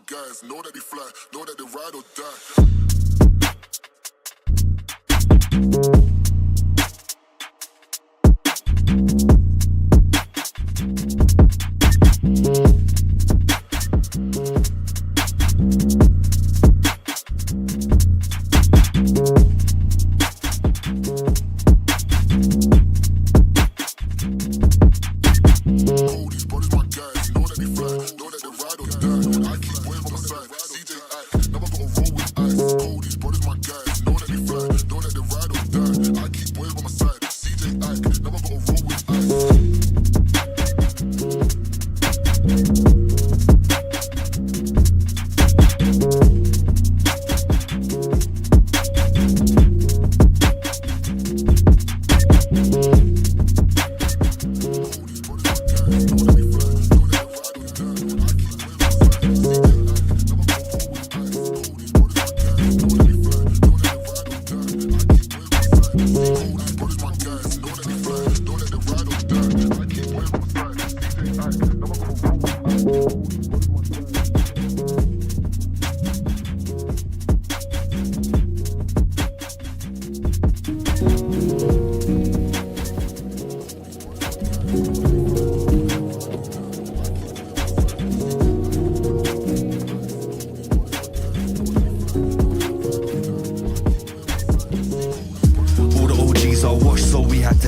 guys, know that they fly, know that they ride or die.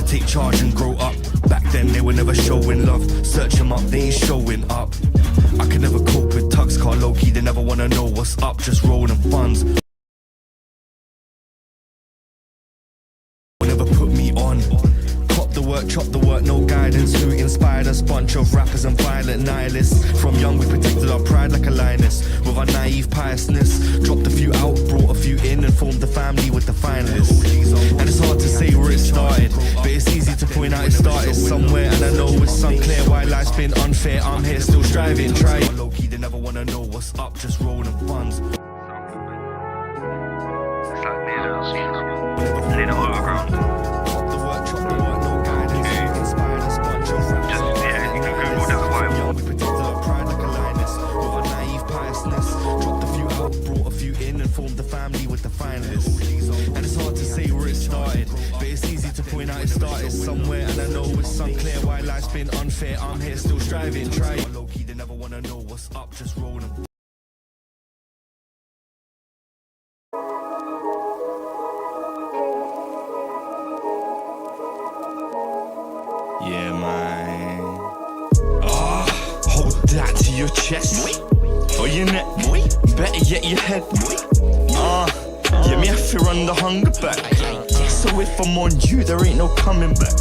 Take charge and grow up. Back then they were never showing love. Search them up, they ain't showing up. I could never cope with tugs, car low-key, they never wanna know what's up. Just rolling funds. Never put me on. Cop the work, chop the work, no guidance. Who inspired us? Bunch of rappers and violent nihilists. From young we protected our pride like a lioness. With our naive piousness, dropped a few out, brought a few in, and formed the family with the finalists. And it's hard to say where it started, but it's easy to point out it started somewhere. And I know it's unclear why life's been unfair. I'm here still striving, trying. Low-key, they never wanna know what's up, just rolling funds. Play the overground. The work, chop the work, no guidance. Inspired us, bunch of rappers. Just, yeah, you can Google that vibe. Young, we protected our pride like a lioness. With our naive piousness, dropped a few out, brought a few in, and formed the family with the finalists. And it's hard to say where it started, but it's easy to point out it started somewhere. And I know it's unclear why life's been unfair. I'm here still striving, trying. Low-key, they never wanna know what's up, just rolling. Yeah, man. Hold that to your chest. Or your neck. Better yet, your head. Yeah, me have to run the hunger back. So if I'm on you, there ain't no coming back.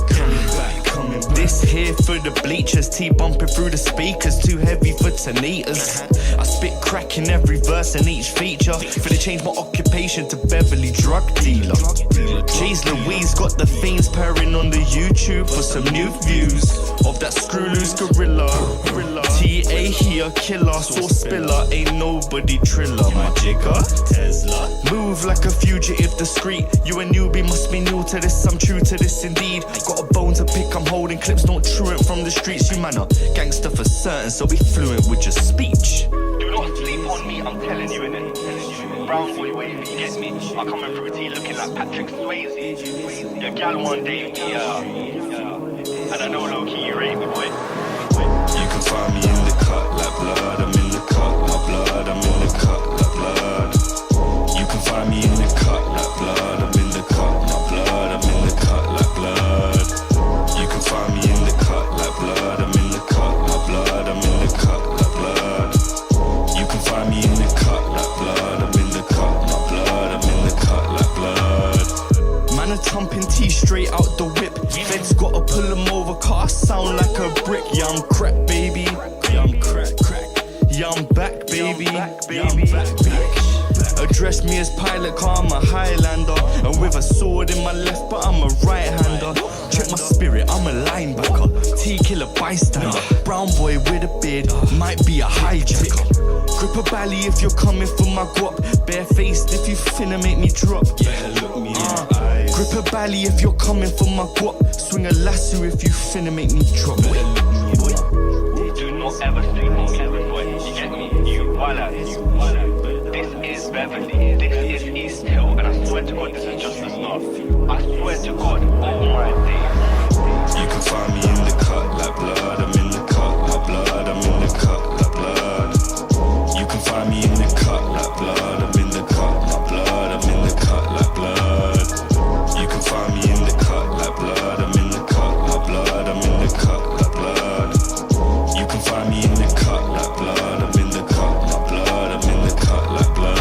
This here for the bleachers, T bumping through the speakers, too heavy for tonators. I spit crack in every verse and each feature. For they change my occupation to Beverly drug dealer. Jay's Louise got the fiends pairing on the YouTube for some new views of that screw loose gorilla. TA he a killer, sauce spiller, ain't nobody triller. My jigger, Tesla. Move like a fugitive discreet. You a newbie, must be new to this. I'm true to this indeed. Got a bone to pick, I'm holding clips, don't truant from the streets. You man are gangster for certain, so be fluent with your speech. Do not sleep on me, I'm telling you innit. Brown boy wavy, you get me? I'm coming through T looking like Patrick Swayze. Your gal one day, and I know low-key you rate me, boy. You can find me in the cut like blood. I'm in the cut like blood. I'm in the cut like blood. You can find me in the cut like blood. I'm in the cut like blood. I'm in the cut like blood. You can find me in the cut like blood. I'm in the cut like blood. I'm in the cut like blood. You can find me in the cut like blood. I'm in the cut like blood. I'm in the cut like blood. Man, a thumping T straight out the whip. Feds gotta pull him over, car sound like a brick. Yeah, I'm crack, baby. Yeah, I'm crack. Yeah, I'm back, baby. Yeah, I'm back. Address me as pilot, car, I'm a Highlander. And with a sword in my left, but I'm a right-hander. Check my spirit, I'm a linebacker. T-killer bystander. Brown boy with a beard, might be a hijacker. Grip a bally if you're coming for my guap. Barefaced if you finna make me drop. Yeah, look me in the eyes. Grip a bally if you're coming for my guap. Swing a lasso if you finna make me drop. Do not ever sleep on me, boy. You get me? You wild out. Beverly. This is East Hill, and I swear to God, this is just the start. I swear to God, oh my days. You can find me in the cut like blood. I'm in the cut like blood. I'm in the cut like blood. You can find me in the cut like blood. I'm in the cut like blood. I'm in the cut like blood. You can find me in the cut like blood. I'm in the cut like blood. I'm in the cut like blood. You can find me in the cut like blood. I'm in the cut like blood. I'm in the cut like blood.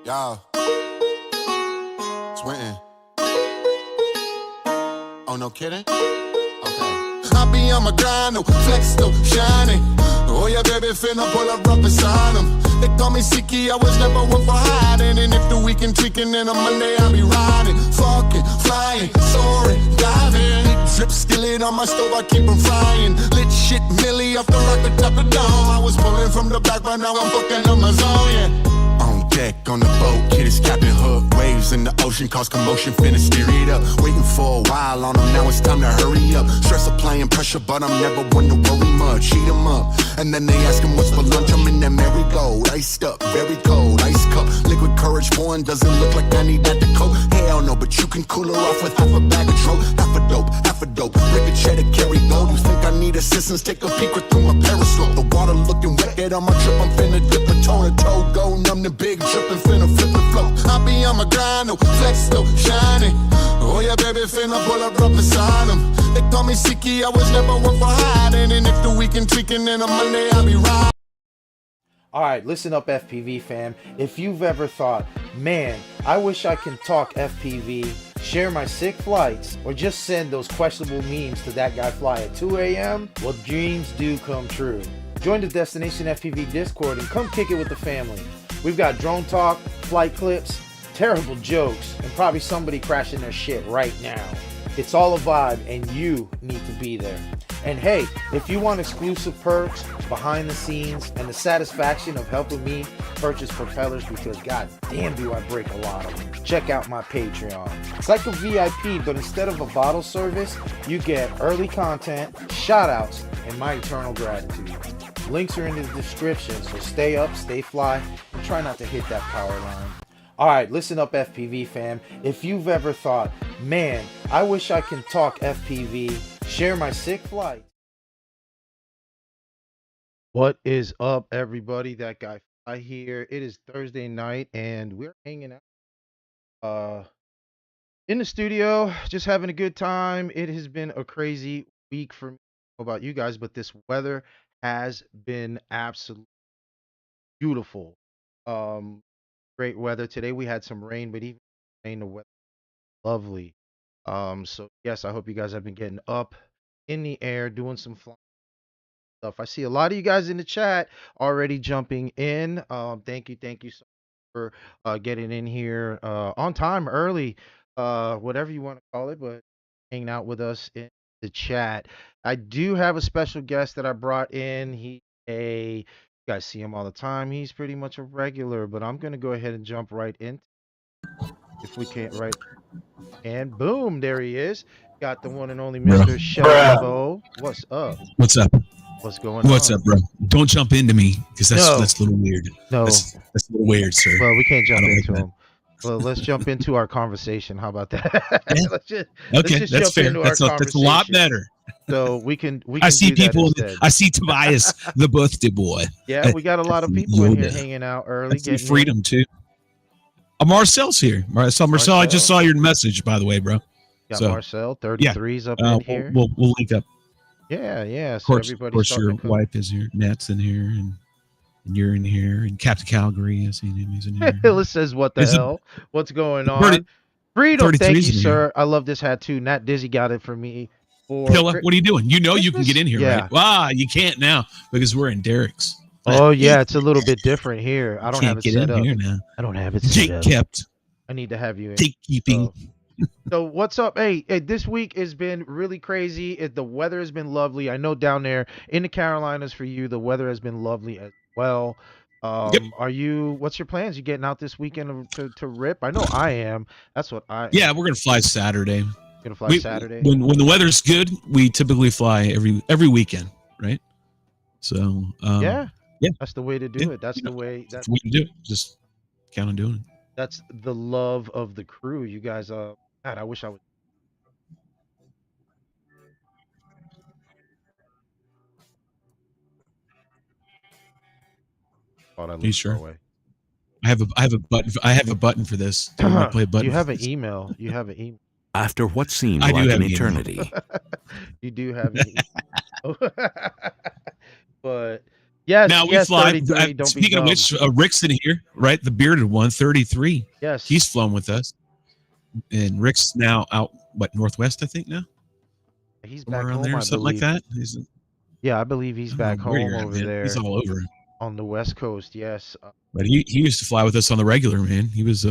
Y'all. Swinton. Oh, no kidding? Okay. I be on my grind, no flex, still shining. Oh, yeah, baby, finna pull up right beside him. They call me Siki, I was never one for hiding. And if the weekend tweaking, then on Monday I'll be riding. Fucking, flying, soaring, diving. Drip skillet on my stove, I keep 'em frying. Lit shit, Millie off the rocket, top the dome. I was pulling from the back, but now I'm fucking on my zone, yeah. On deck, on the boat, kid is Captain Hook. Waves in the ocean cause commotion, finna steer it up. Waiting for a while on them, now it's time to hurry up. Stress applying pressure, but I'm never one to worry much. Heat 'em up, and then they ask him what's for lunch. I'm in that marigold, iced up, very cold, ice cup. Liquid courage foreign, doesn't look like I need that to coat. Hell no, but you can cool her off with half a bag of tro. Half a dope, half a dope. Ricochet to carry gold. You think I need assistance? Take a peek right through my periscope. The water looking wet, get on my trip, I'm finna dip a toe to toe. Go numb the big trippin', finna flip the flow. I be on my grind, no flex, still shining. Oh yeah, baby, finna pull up right beside him. They call me Siki, I was never one for hiding. And if the weekend tweaking, then on Monday I'll be riding. All right, listen up, FPV fam. If you've ever thought, man, I wish I can talk FPV, share my sick flights, or just send those questionable memes to that guy Fly at 2 a.m., well, dreams do come true. Join the Destination FPV Discord and come kick it with the family. We've got drone talk, flight clips, terrible jokes, and probably somebody crashing their shit right now. It's all a vibe, and you need to be there. And hey, if you want exclusive perks, behind the scenes, and the satisfaction of helping me purchase propellers, because god damn do I break a lot of them, check out my Patreon. It's like a VIP, but instead of a bottle service, you get early content, shout outs, and my eternal gratitude. Links are in the description, so stay up, stay fly, and try not to hit that power line. Alright, listen up, FPV fam. If you've ever thought, man, I wish I can talk FPV, share my sick flight. What is up, everybody? That guy Fly here. It is Thursday night, and we're hanging out in the studio, just having a good time. It has been a crazy week for me. I don't know about you guys, but this weather has been absolutely beautiful. Great weather. Today we had some rain, but even rain, the weather lovely. So yes, I hope you guys have been getting up in the air, doing some flying stuff. I see a lot of you guys in the chat already jumping in. Thank you so much for getting in here on time, early, whatever you want to call it, but hanging out with us in the chat. I do have a special guest that I brought in. You guys see him all the time. He's pretty much a regular, but I'm gonna go ahead and jump right in if we can't, right? And boom, there he is. Got the one and only Mr. Shelbo. What's up? What's up? What's going on? What's up, bro? Don't jump into me because that's No. that's a little weird. No. That's a little weird, sir. Well, we can't jump I don't into like him. Well, let's jump into our conversation. How about that? Yeah. let's just Okay, that's jump fair. into That's our a lot conversation. better. So we can I see do that people. instead. I see Tobias, the birthday boy. Yeah, we got a lot of people in here Yoda. hanging out early. I see Getting freedom too. Marcel's here. Marcel, I just saw your message, by the way, bro. Got So, Marcel, 33's up in here. We'll link up. Yeah. Of So course, your wife is here. Nat's in here, and you're in here, and Captain Calgary. I see him. He's in here. Hillis says, "What the hell? What's going on?" Freedom, thank you, sir. I love this hat too. Nat Dizzy got it for me. Hilla, what are you doing? You know you can get in here, Yeah. right? Ah, you can't now because we're in Derek's. Oh yeah, it's a little bit different here. I don't have it get set in up. Here now. I don't have it set up. Kept. I need to have you in. Gatekeeping. So what's up? Hey, this week has been really crazy. The weather has been lovely. I know down there in the Carolinas for you, the weather has been lovely as well. Yep. Are you? What's your plans? You getting out this weekend to rip? I know I am. That's what I am. Yeah, we're gonna fly Saturday. Gonna fly We Saturday. when the weather's good, we typically fly every weekend, right? So Yeah, yeah, that's the way to yeah, do it. That's yeah. the way. That's what we do. Just count on doing it. That's the love of the crew. You guys. God, I wish I was. Oh, that Are you looks far sure? away. I have a button for this. Do you want to play a button? You have for an this? email. You have an email. After what seemed I do like have an an email. eternity, You do have an email. But yes, Now we yes, fly. 33. Don't be Speaking of dumb. which, Rick's in here, right? The bearded one, 33. Yes, He's flown with us, and Rick's now out northwest, I think now, he's somewhere back around home, there, I something like believe. that. He's, Yeah, I believe he's I don't back know where home you're at, over man. there He's all over. on the West Coast. Yes, But he used to fly with us on the regular, man. He was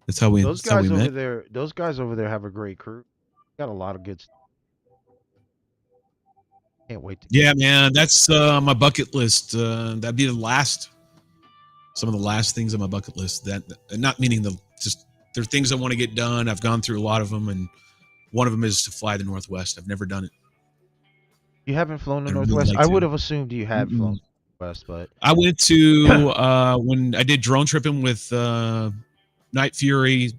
that's how we those that's how we guys over met. there. Those guys over there have a great crew. Got a lot of good stuff. Can't wait to. Yeah, man, that's my bucket list. That'd be some of the last things on my bucket list. That not meaning there are things I want to get done. I've gone through a lot of them, and one of them is to fly the Northwest. I've never done it. You haven't flown the I really Northwest. like I to. would have assumed you had flown Mm-mm. the West, but I went to when I did drone tripping with Night Fury,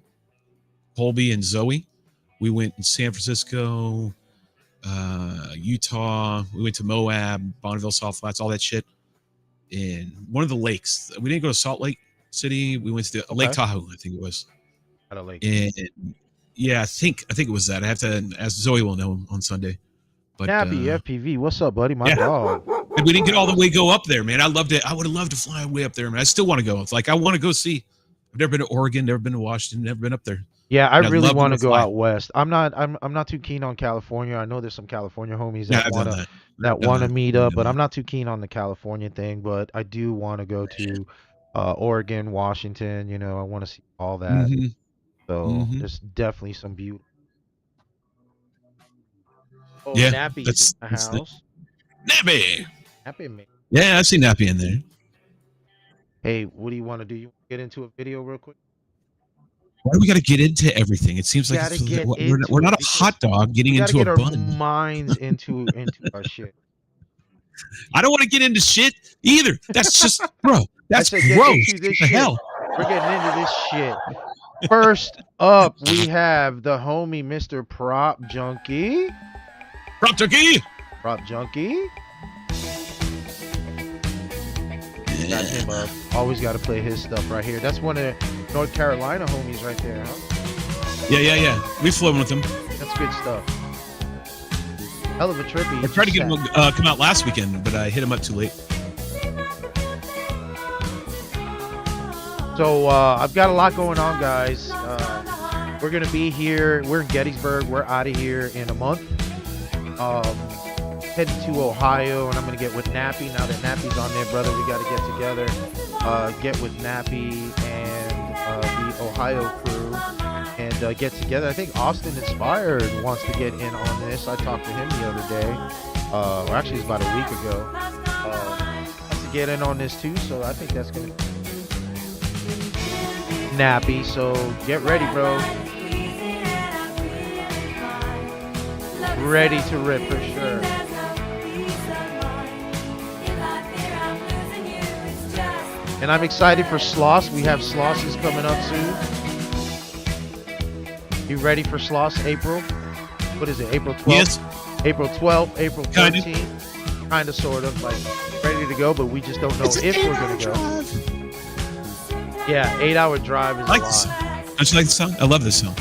Colby, and Zoe. We went in San Francisco, Utah. We went to Moab, Bonneville, Salt Flats, all that shit. In one of the lakes. We didn't go to Salt Lake City. We went to Lake Tahoe, I think it was. at a lake. And yeah, I think it was that. I have to ask Zoe. Will know on Sunday. But Nabby FPV, what's up, buddy? My yeah. dog. And we didn't get all the way go up there, man. I loved it. I would have loved to fly way up there, man. I still want to go. It's like I want to go see. I've never been to Oregon, never been to Washington, never been up there. Yeah, I And I'd really love want to to go fly. out west. I'm not too keen on California. I know there's some California homies Yeah, that I've done wanna that. that I've done want to that. meet I've up, done but that. I'm not too keen on the California thing. But I do want to go to Oregon, Washington. You know, I want to see all that. Mhm. So Mhm. there's definitely some beauty. Oh, Yeah, Nappy's that's- in the that's the- house. Nappy. Nappy, man. Yeah, I see Nappy in there. Hey, what do you want to do? You wanna get into a video real quick? Why do we got to get into everything? It seems like Gotta it's, get we're into not it a because hot dog getting We gotta into get a our bun. minds into our shit. I don't want to get into shit either. That's just, bro. That's said get gross. into this What the shit. hell? We're getting into this shit. First up, we have the homie Mr. Prop Junkie. Prop turkey. Prop Junkie. Got Yeah. him up. Always got to play his stuff right here. That's one of the North Carolina homies right there, huh? Yeah. We flew with him. That's good stuff. Hell of a trip. I tried to get him come out last weekend, but I hit him up too late. So I've got a lot going on, guys. We're gonna be here. We're in Gettysburg. We're out of here in a month. Heading to Ohio, and I'm gonna get with Nappy. Now that Nappy's on there, brother, we got to get together. Get with Nappy and the Ohio crew, and get together. I think Austin Inspired wants to get in on this. I talked to him the other day, or actually it was about a week ago. Wants to get in on this too, so I think that's gonna be Nappy. So get ready, bro. Ready to rip for sure. And I'm excited for Sloss. We have Slosses coming up soon. You ready for Sloss? April? What is it? April 12th? Yes. April 12th, April Kinda. 13th. Kind of, sort of, like ready to go, but we just don't know if we're going to go. Yeah, 8-hour drive is I like a this. lot. Don't you like the song? I love this song.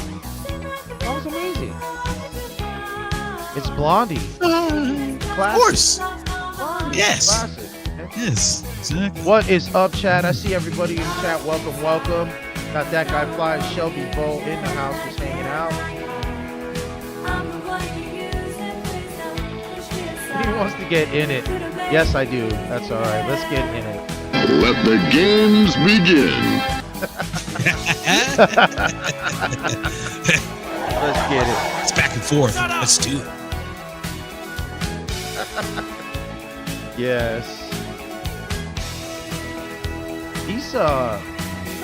That was amazing. It's Blondie. Of Classic. course. Blondie. Yes. Classic. Yes. Exactly. What is up, chat? I see everybody in the chat. Welcome. Got that guy flying Shelby Bowl in the house, just hanging out. He wants to get in it. Yes, I do. That's all right. Let's get in it. Let the games begin. Let's get it. It's back and forth. Let's do it. Yes. He's a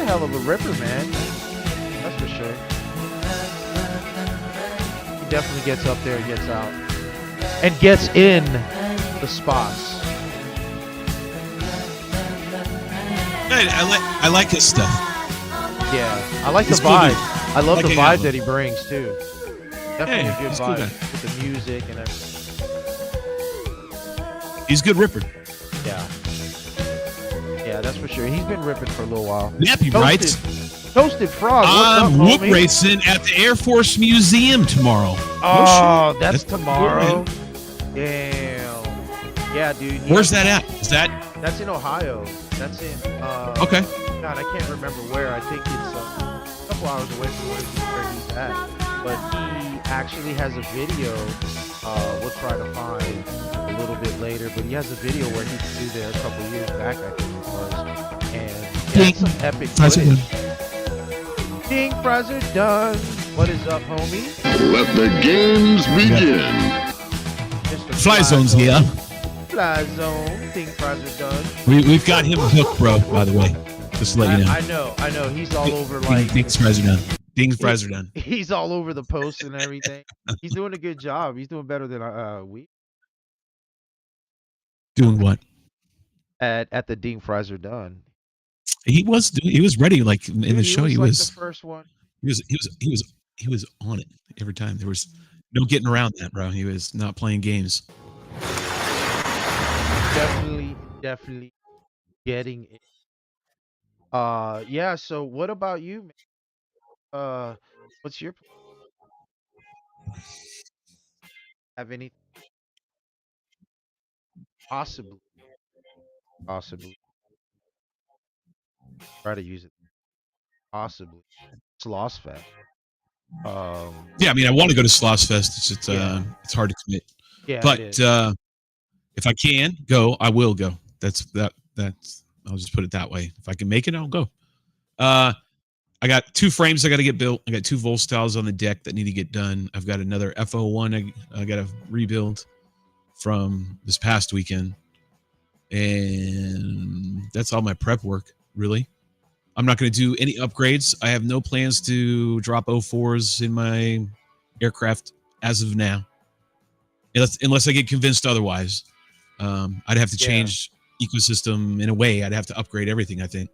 hell of a ripper, man. That's for sure. He definitely gets up there and gets out. And gets in the spots. I like his stuff. Yeah, I like the He's cool, vibe. dude. I love Like the hanging out vibe with that he brings too. Definitely Yeah, a good he's a cool vibe guy. with the music and everything. He's a good ripper. Yeah. Yeah, that's for sure. He's been ripping for a little while. Nappy writes, Toasted Frog. What's I'm up, whoop homie? racing at the Air Force Museum tomorrow. Oh, shit. that's cool, tomorrow. man. Damn. Yeah, dude. Where's that at? Is that That's in Ohio. That's in. okay? God, I can't remember where. I think it's a couple hours away from where he's at. But he actually has a video. We'll try to find a little bit later. But he has a video where he flew there a couple years back, I think it was. And yeah, it's some epic footage. King fries are done. What is up, homie? Let the games begin. Mr. Fly Zone's here. Fly Zone. King fries are done. We've got him hooked, bro. By the way, just to let you know. I know. He's all over like. Ding's fries are done. Ding's fries are done. He's all over the posts and everything. He's doing a good job. He's doing better than we Doing what? at the Ding fries are done. He was ready. Like in the show, he like was. the first one. He was on it every time. There was no getting around that, bro. He was not playing games. Definitely getting it. Yeah, so what about you, man? What's your have any possibly try to use it possibly Sloss Fest. Yeah, I mean, I want to go to Sloss Fest. It's just, Yeah. it's hard to commit. Yeah, But it is. if I can go, I will go. That's I'll just put it that way. If I can make it, I'll go. I got 2 frames I got to get built. I got 2 Volstyles on the deck that need to get done. I've got another FO1 I got to rebuild from this past weekend. And that's all my prep work, really. I'm not going to do any upgrades. I have no plans to drop O4s in my aircraft as of now. Unless I get convinced otherwise. I'd have to change ecosystem in a way. I'd have to upgrade everything, I think.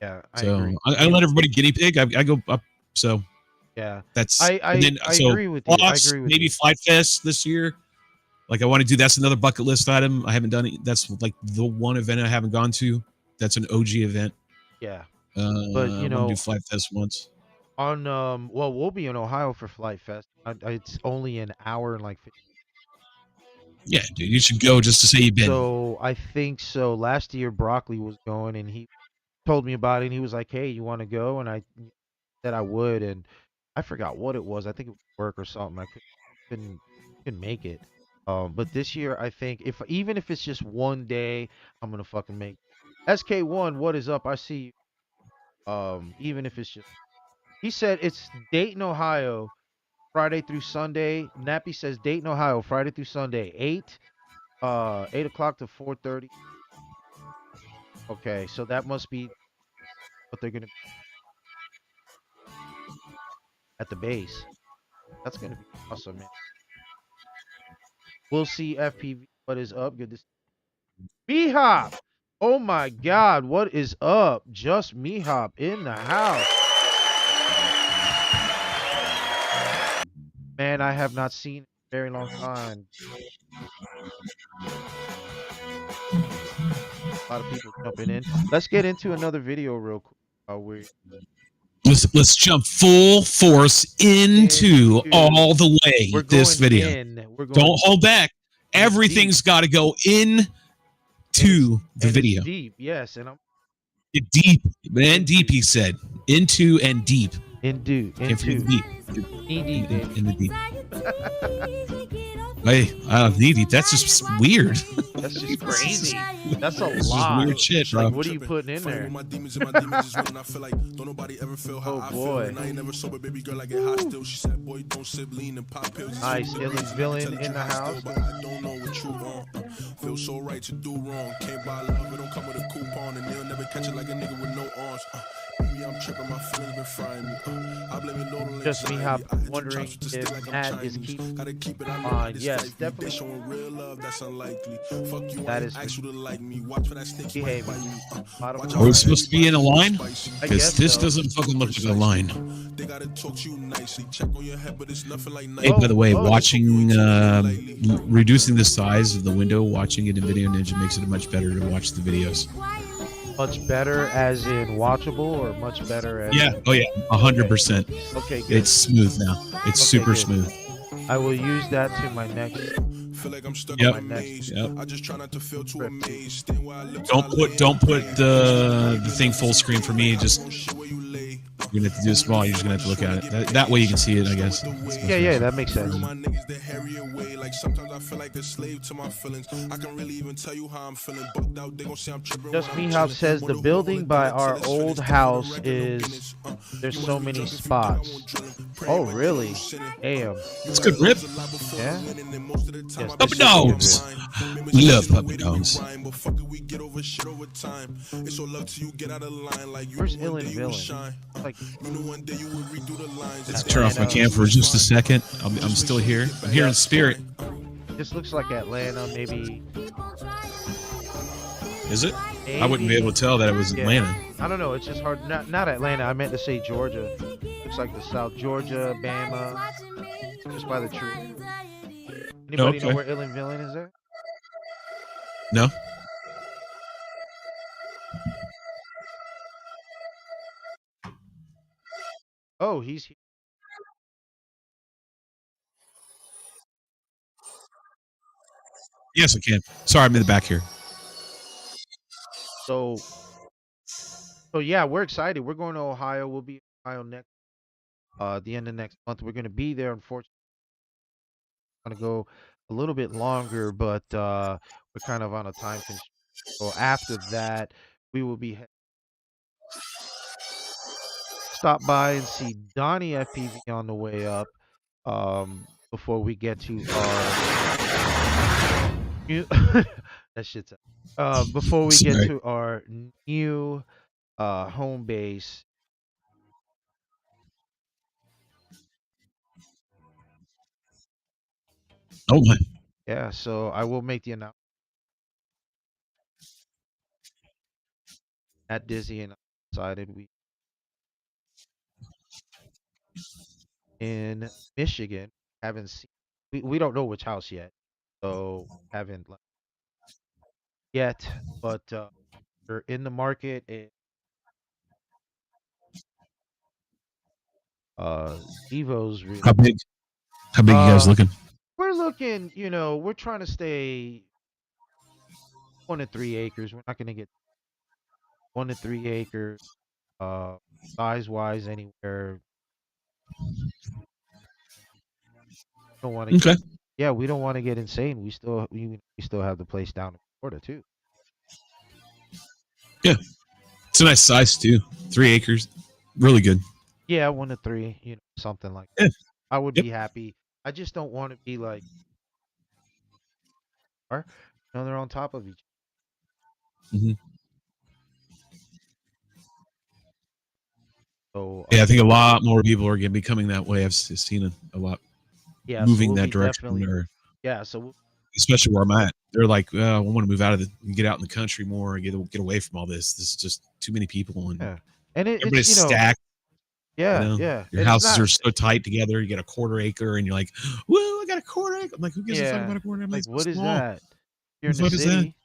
Yeah, I So agree. I let everybody guinea pig. I go up. So Yeah, that's I agree with you. I Sloss, agree with maybe you. Flight Fest this year. Like I want to do. That's another bucket list item. I haven't done it. That's like the one event I haven't gone to. That's an OG event. Yeah, But you I want to know, do Flight Fest once. on well, we'll be in Ohio for Flight Fest. It's only an hour and like 50. Yeah, dude, you should go just to say you've been. So I think so. Last year, Broccoli was going, and he told me about it. And he was like, "Hey, you want to go?" And I said I would, and I forgot what it was. I think it was work or something. I couldn't make it. But this year, I think even if it's just one day, I'm gonna fucking make it. SK1, what is up? I see you. Even if it's just, he said it's Dayton, Ohio, Friday through Sunday. Nappy says Dayton, Ohio, Friday through Sunday, 8 o'clock to 4:30. Okay, so that must be what they're gonna at the base. That's gonna be awesome, man. We'll see FPV. What is up? Good to see Mehop. Oh my God, what is up? Just Mehop in the house. Man, I have not seen it in a very long time. A lot of people jumping in. Let's get into another video real quick. Let's jump full force into all the way We're this going video. in. Don't hold back. Everything's got to go in to the video. It's deep, yes, and I'm Deep and deep. He said into and deep. into Deep. knee deep, baby. In the deep. Hey, knee deep. That's just weird. That's just crazy. That's a This is lot. weird shit, bro. Like, what are you putting in there? Oh boy. Nice, villain in the house. Feel so right to do wrong. Can't buy love, it don't come with a coupon, and they'll never catch it like a nigga with no arms. Maybe I'm tripping, my feelings been frying me. I blame it all on Just me anxiety. I hit the wondering chops with the stick if like I'm Matt is Chinese. keeping Gotta keep it, I know on. this Yes, life. definitely. They showing real love, that's unlikely. Fuck you, That I is ain't ask you to like me. Watch for that stick, you might bite me. Watch Are we supposed to be in a line? I Because guess this so. doesn't fucking look like a line. They gotta talk to you nicely. Check on your head, but it's nothing like Hey, by the way, Oh. watching, reducing the size of the window, watching it in Video Ninja makes it much better to watch the videos. Much better as in watchable, or much better as Yeah. Oh yeah. 100%. Okay, good. It's smooth now. It's Okay, super good. smooth. I will use that to my next. Feel like I'm stuck Yep. in my maze. Yep. I just try not to feel too amazed. Stay where I live, Don't put the thing full screen for me. Just you're gonna have to do it small. You're just gonna have to look at it. That way you can see it, I guess. Yeah, that makes sense. My niggas, they harry away. Like sometimes I feel like a slave to my feelings. I can really even tell you how I'm feeling. Bugged out, they gon' say I'm tripping. Just Me House says the building by our old house is there's so many spots. Oh really? Damn. It's good rip. Yeah. Yes, Puppy this is dogs. good. We love puppy dogs. Where's Ill and Villain? Like, Let's turn off my cam for just a second. I'm still here. I'm here in spirit. this looks like Atlanta, maybe. Is it? I wouldn't be able to tell that it was Yeah. Atlanta. I don't know. It's just hard. Not Atlanta. I meant to say Georgia. Looks like the South. Georgia, Bama. Just by the tree. Anybody know Okay. where Ill and Villain is there? No. Oh, he's here. Yes, I can. Sorry, I'm in the back here. So yeah, we're excited. We're going to Ohio. We'll be in Ohio next the end of next month. We're gonna be there. Unfortunately, gonna go a little bit longer, but we're kind of on a time constraint. So after that, we will be stop by and see Donnie FPV on the way up. Before we get to our new that shit's before we get Sorry. to our new home base. Oh my. Yeah, so I will make the announcement at Dizzy, and I decided we in Michigan haven't seen we don't know which house yet, so haven't like, yet, but we're in the market. Evo's really How big? How big you guys looking? we're looking, we're trying to stay 1 to 3 acres. We're not gonna get 1 to 3 acres, size wise anywhere. Don't want to Okay. yeah, we don't want to get insane. We still have the place down in Florida too. Yeah. It's a nice size too. 3 acres. Really good. Yeah, 1 to 3, something like Yeah. that. I would Yep. be happy. I just don't want to be like, they're on top of each hmm other. So Yeah, I think a lot more people are going to be coming that way. I've seen a lot yeah, so moving we'll that be direction, definitely or yeah. So especially where I'm at. They're like, I want to move out of get out in the country more, and get away from all this. This is just too many people, and yeah, and everybody's it's stacked. yeah, You know? yeah. Your And it's houses not- are so tight together. You got a quarter acre, and you're like, "Whoa, I got a quarter acre." I'm like, "Who gives a fuck yeah. about a quarter acre?" Like, It's so what is small. that? You're in the What is that? city.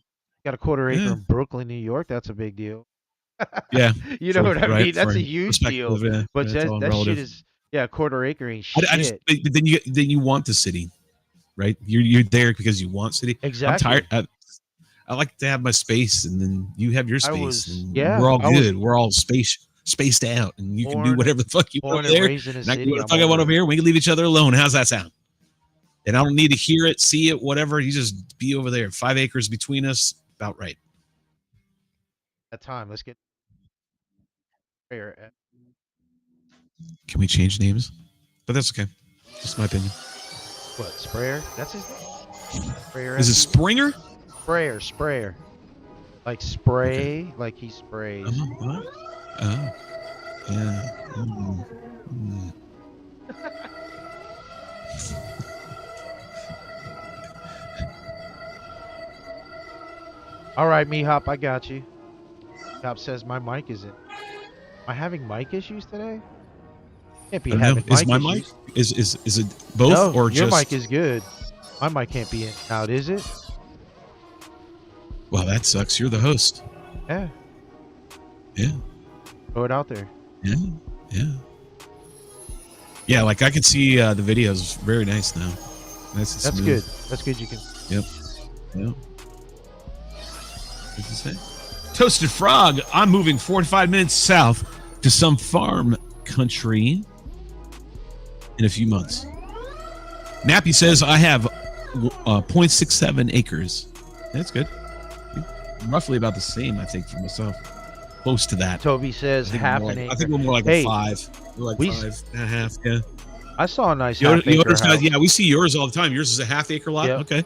Got a quarter acre Yeah. in Brooklyn, New York. That's a big deal. Yeah, You know for- what I right, mean? That's for a huge perspective, deal. yeah, But yeah, it's all that shit relative. is a quarter acre ain't shit. I just, but then you want the city, right? You're there because you want city. Exactly. I'm tired. I like to have my space, and then you have your space. And we're all good. We're all spaced out, and you can do whatever the fuck you want born and there. raised in a And I can city. do what the I'm fuck I want over over here. We can leave each other alone. How's that sound? And I don't need to hear it, see it, whatever. You just be over there. 5 acres between us, about right. At time. Let's get prayer. Can we change names? But that's okay. Just my opinion. What, Sprayer? That's his name? Sprayer. Is it Springer? Sprayer. Like spray, like he sprays. Yeah. All right, Mehop, I got you. Mehop says my mic is in. Am I having mic issues today? Can't be I don't know. having Is mic my issues. mic? Is it both No, or your just? mic is good. My mic can't be in and out, is it? Well, that sucks. You're the host. Yeah. Yeah. Throw it out there. Yeah. Yeah, like I can see the videos very nice now. Nice and That's smooth. good. That's good. You can. Yep. What'd you say? Toasted Frog. I'm moving 45 minutes south to some farm country in a few months. Nappy says I have 0.67 acres. That's good. Roughly about the same, I think, for myself. Close to that. Toby says half an acre. I think we're more like Hey, a 5. We're like 5.5. Yeah. I saw a nice half acre Yours house. yeah, we see yours all the time. Yours is a half acre lot. Yep. Okay.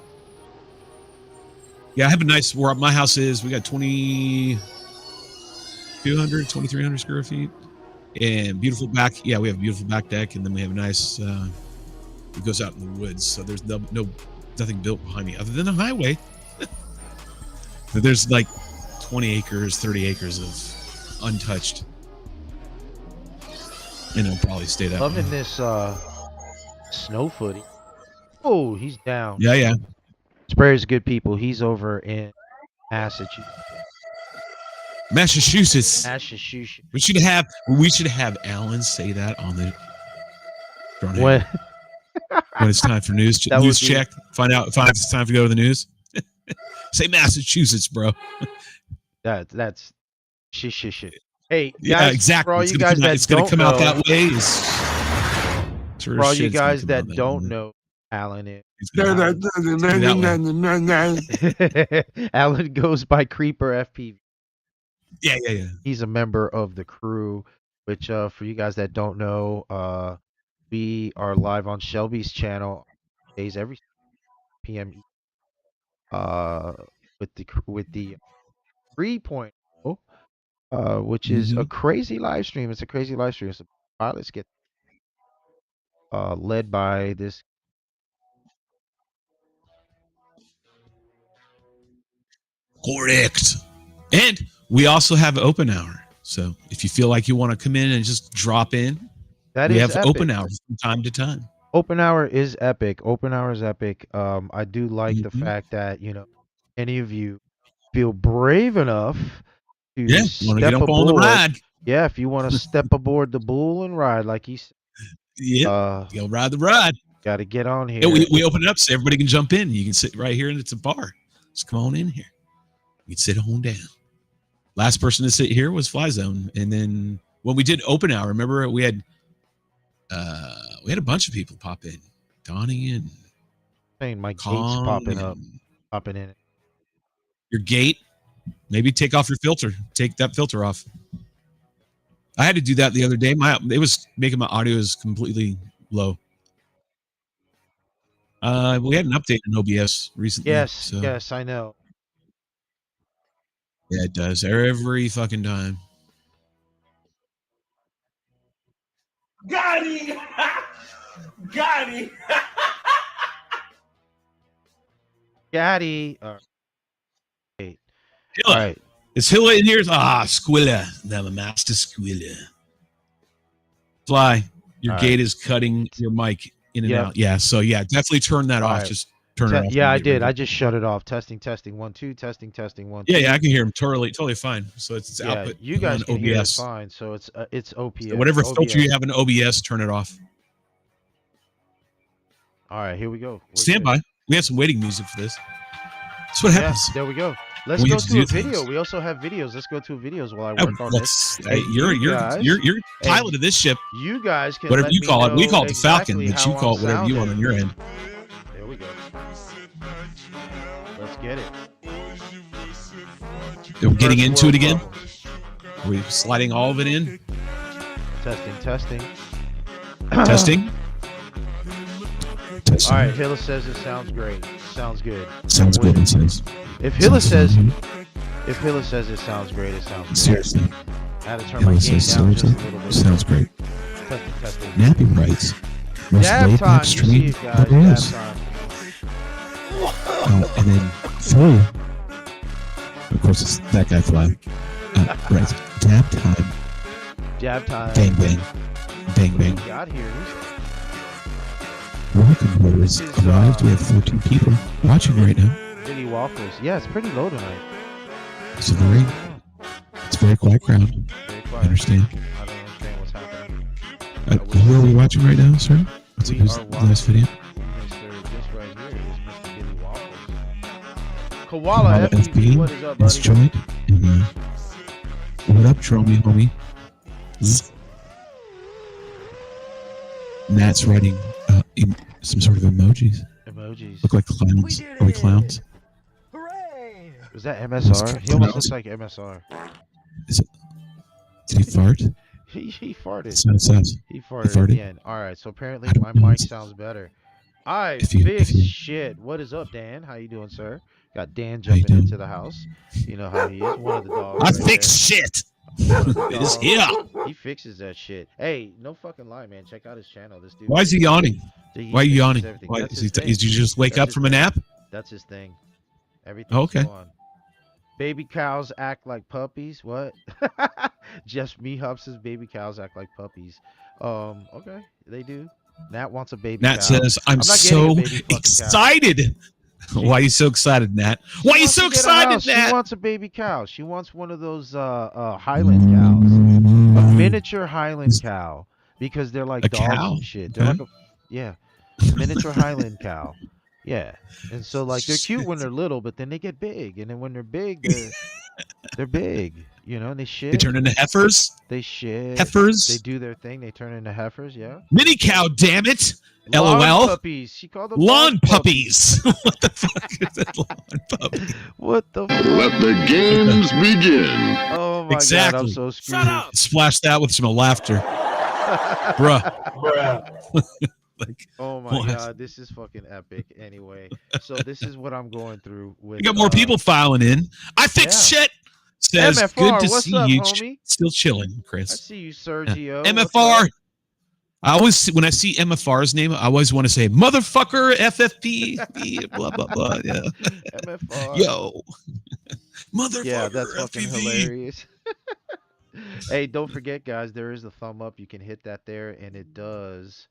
Yeah, I have a nice where my house is. We got 2,200, 2,300 square feet, and beautiful back. Yeah, we have a beautiful back deck, and then we have a nice. It goes out in the woods, so there's nothing built behind me other than a highway. But there's like 20 acres, 30 acres of untouched, and it'll probably stay that way. Loving this snow footy. Oh, he's down. Yeah. Sprayer's good people. He's over in Massachusetts. We should have Alan say that on the When it's time for news check. Find out if it's time to go to the news. Say Massachusetts, bro. That's shit. Hey, guys, Yeah, exactly. For all you guys that it's gonna don't come know, out that way. For all you guys that don't know, Alan is. Alan goes by Creeper FPV. Yeah. He's a member of the crew, which for you guys that don't know, we are live on Shelby's channel days every PM with the 3.0 which is a crazy live stream. It's a crazy live stream. So pilots get led by this. Correct. And we also have open hour. So if you feel like you want to come in and just drop in, we have epic. open hours from time to time. Open hour is epic. I do like the fact that, any of you feel brave enough to want to get up on the ride. Yeah, if you want to step aboard the bull and ride, like he said. Yeah, go ride the ride. Got to get on here. Yeah, we open it up so everybody can jump in. You can sit right here, and it's a bar. Just come on in here. You can sit on down. Last person to sit here was Fly Zone, and then when we did open hour, remember we had a bunch of people pop in. Donnie and my gate's popping in. Your gate. Maybe take off your filter. Take that filter off. I had to do that the other day. It was making my audio is completely low. We had an update in OBS recently. Yes, I know. Yeah, it does every fucking time. Got him! Got him! Gaddy. All right. Is Hilla in here? Squilla. I'm a master Squilla. Fly. Your gate is cutting your mic in and out. Yeah. So definitely turn that off. Right. Just turn it off. Yeah, I did. I just shut it off. Testing. 1, 2. Testing. 1, 2. Yeah, I can hear him totally fine. So it's output. You guys can OBS. hear it fine. So it's OPS. So whatever filter you have in OBS, turn it off. All right, here we go. Stand by. We have some waiting music for this. That's what happens. There we go. Let's go to a video. We also have videos. Let's go to videos while I work on this. You're pilot of this ship. You guys can whatever you call it. We call it the Falcon, but you call it whatever you want on your end. There we go. Let's get it. We're getting into it again. Are we sliding all of it in? Testing. Testing. All right, Hilla says it sounds great. sounds good? Sounds good. It says. If Hilla Sounds says, good. if Hilla says it sounds great, it sounds good. Seriously. I had to turn my Hilla gain says down just a seriously. little bit. Sounds great. Testing. Nappy writes. Most Dab laid time. back You see stream it, guys. there Dab is. time. And then Phly. Of course, it's that guy Phly. Right. Dab time. Jab time. Bang bang. Bang bang. Got here. Welcome, viewers. This is, Arrived. We have 13 people watching right now. Billy Waffles. Yeah, it's pretty low tonight. It's a very quiet crowd. Very I quiet. understand. I don't understand what's happening. Who are we watching right now, sir? What's We who's are the last video? Mr. This right here is Mr. Billy Waffles. Koala FPV. FPV What is up, has buddy? joined. And, what up, Tromy, homie? Zzz. Matt's writing some sort of emojis. Emojis. Look like clowns. Are we clowns? Was that MSR? He almost looks like MSR. Did he fart? He farted. It's not sus. He farted farted? at the end. All right, so apparently I don't my know. mic sounds better. I If you- fix if you- shit. What is up, Dan? How you doing, sir? Got Dan How you jumping doing? into the house. You know how he is. One of the dogs. I right fix shit. there. One of the It is dogs. here. He fixes that shit. Hey, no fucking lie, man. Check out his channel. This dude. Why is he yawning? Dude, he Why are you fixes yawning? everything. Why That's is his he? thing. Did you just wake That's up his from a thing. nap? That's his thing. Everything's Okay. gone. Baby cows act like puppies. What? Just me Hub says baby cows act like puppies. Okay, they do. Nat wants a baby Nat cow. says, "I'm not getting a so baby fucking cow." excited." Why are you so excited, Nat? She Why are you wants so to get a excited, house. Nat? She wants a baby cow. She wants one of those Highland cows, a miniature Highland cow, because they're like A dogs cow? and shit. They're Okay. like a miniature Highland cow. Yeah, and so like they're cute when they're little, but then they get big, and then when they're big, they're big. You know, and they shit. They turn into heifers. They shit. Heifers. They do their thing. They turn into heifers. Yeah. Mini cow, damn it! Lawn LOL. puppies. She called them Lawn puppies. What the fuck is that? Lawn puppy. What the fuck? Let the games begin. Oh my god, Exactly. I'm so screwed. Splash that with some laughter, bruh. Like, Oh my What? god, this is fucking epic. Anyway, so this is what I'm going through with. we got more people filing in. I fixed shit. Says MFR, good to what's see up, you. homie? Still chilling, I Chris. see you, Sergio. What's MFR. up? I always, when I see MFR's name, I always want to say motherfucker, FFP, blah blah blah. Yeah. MFR. Yo, motherfucker. Yeah, that's fucking FPV. hilarious. Hey, don't forget, guys. There is a thumb up. You can hit that there, and it does.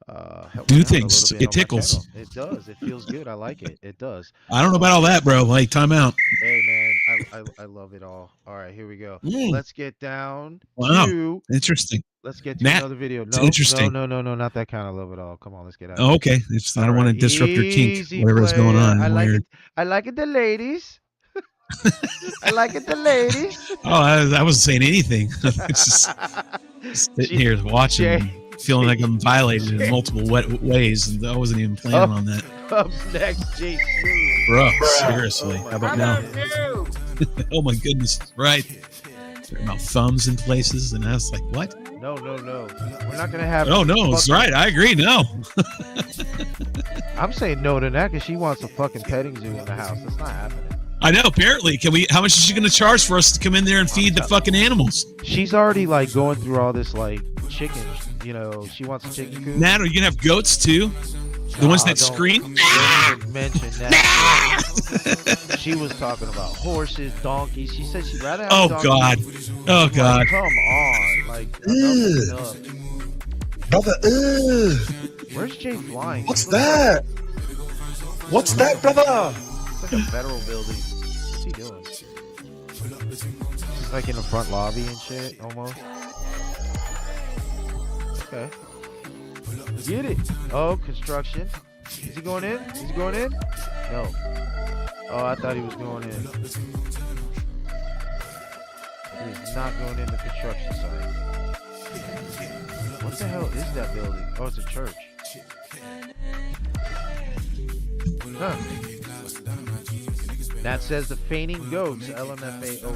Help Do me out a things. little bit It on my tickles. channel. It does. It feels good. I like it. It does. I don't know about all that, bro. Like, time out. Hey, man, I love it all. All right, here we go. Mm. Let's get down Wow. to. Interesting. Let's get to Nat, another video. it's No, interesting. no, not that kind of love it all. Come on, let's get out. Oh, okay. It's, I don't want to disrupt your kink, Easy whatever's going player. on. I like Weird. it. I like it, the ladies. I like it, the ladies. Oh, I wasn't saying anything. Just sitting here watching, feeling like I'm violated in multiple ways, and I wasn't even planning on that. Up next, Jay Smooth. Bro, seriously. Oh my How about now? Oh my goodness. Right. Talking about thumbs in places, and I was like, what? No. We're not gonna have. Oh, no, it's right. I agree. No. I'm saying no to that because she wants a fucking petting zoo in the house. That's not happening. I know. Apparently, can we? How much is she going to charge for us to come in there and feed the fucking animals? She's already like going through all this like chicken. You know, she wants a chicken coop. Nat, are you going to have goats too? The ones that Don't scream? even mention that. She was talking about horses, donkeys. She said she'd rather have Oh, a donkey. God. Oh, Like, God. come on. Like, enough is enough. Brother, Where's Jay flying? what's that? What's that, brother? It's like a federal building. What's he doing? He's like in the front lobby and shit, almost. Okay. Get it. Oh, construction. Is he going in? Is he going in? No. Oh, I thought he was going in. He is not going in the construction site. What the hell is that building? Oh, it's a church. Huh. That says the fainting goats. LMFA. Oh.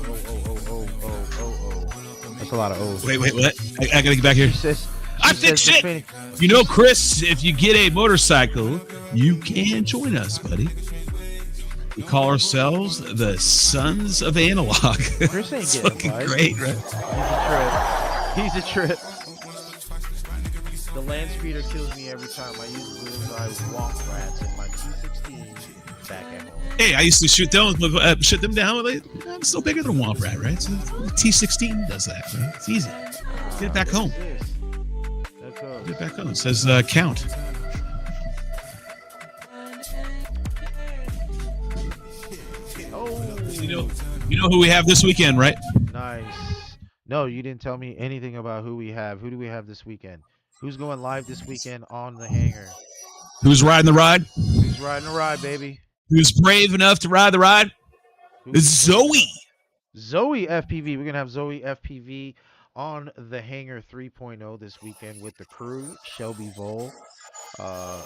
That's a lot of O's. Wait, what? I got to get back here. She says, I fix shit. You know, Chris, if you get a motorcycle, you can join us, buddy. We call ourselves the Sons of Analog. Chris ain't It's getting fucking live. great, right? He's a trip. The land speeder kills me every time I use bullseye womp rats in my 216 back at home. Hey, I used to shoot them down. I'm still bigger than a Womp Rat, right? So the T16 does that, right? It's easy. Get it back home. Get it back home. It says count. Oh, you know who we have this weekend, right? nice. No, you didn't tell me anything about who we have. Who do we have this weekend? Who's going live this weekend on the hangar? Who's riding the ride? Who's riding the ride, baby? Who's brave enough to ride the ride? It's Zoe. Zoe FPV. We're gonna have Zoe FPV on the hangar 3.0 this weekend with the crew, Shelby Vole, I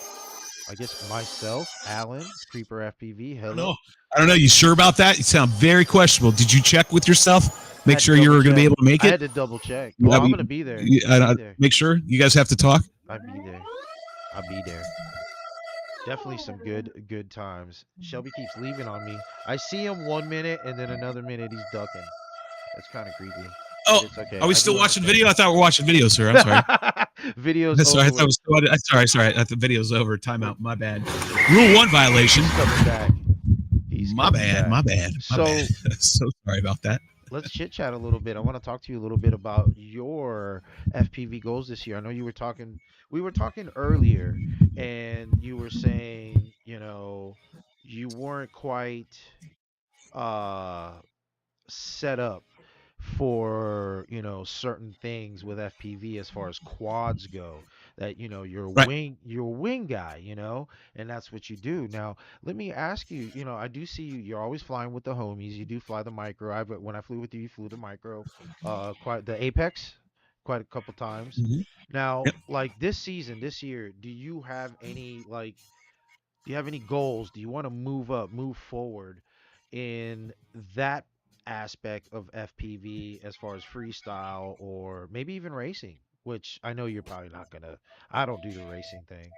guess myself, Alan, Creeper FPV. Hello. I don't know. You sure about that? You sound very questionable. Did you check with yourself? Make sure you were going to be able to make it? I had to double check. Well, I'm going to be there. Make sure. You guys have to talk? I'll be there. I'll be there. Definitely some good times. Shelby keeps leaving on me. I see him 1 minute, and then another minute he's ducking. That's kind of creepy. Oh, it's okay. Are we still watching video? I thought we were watching video, sir. I'm sorry. Video's sorry, over. I thought sorry. I thought the video's over. Timeout. My bad. Rule 1 violation. He's coming back. My bad. So so sorry about that. Let's chit chat a little bit. I want to talk to you a little bit about your FPV goals this year. I know we were talking earlier, and you were saying, you weren't quite set up for certain things with FPV as far as quads go, that you're a wing guy, and that's what you do. Now let me ask you, I do see you're always flying with the homies. You do fly the micro. When I flew with you flew the micro, quite the Apex quite a couple times. Now, like this year, do you have any goals? Do you want to move forward in that aspect of FPV as far as freestyle or maybe even racing? Which I know you're probably not gonna. I don't do the racing thing.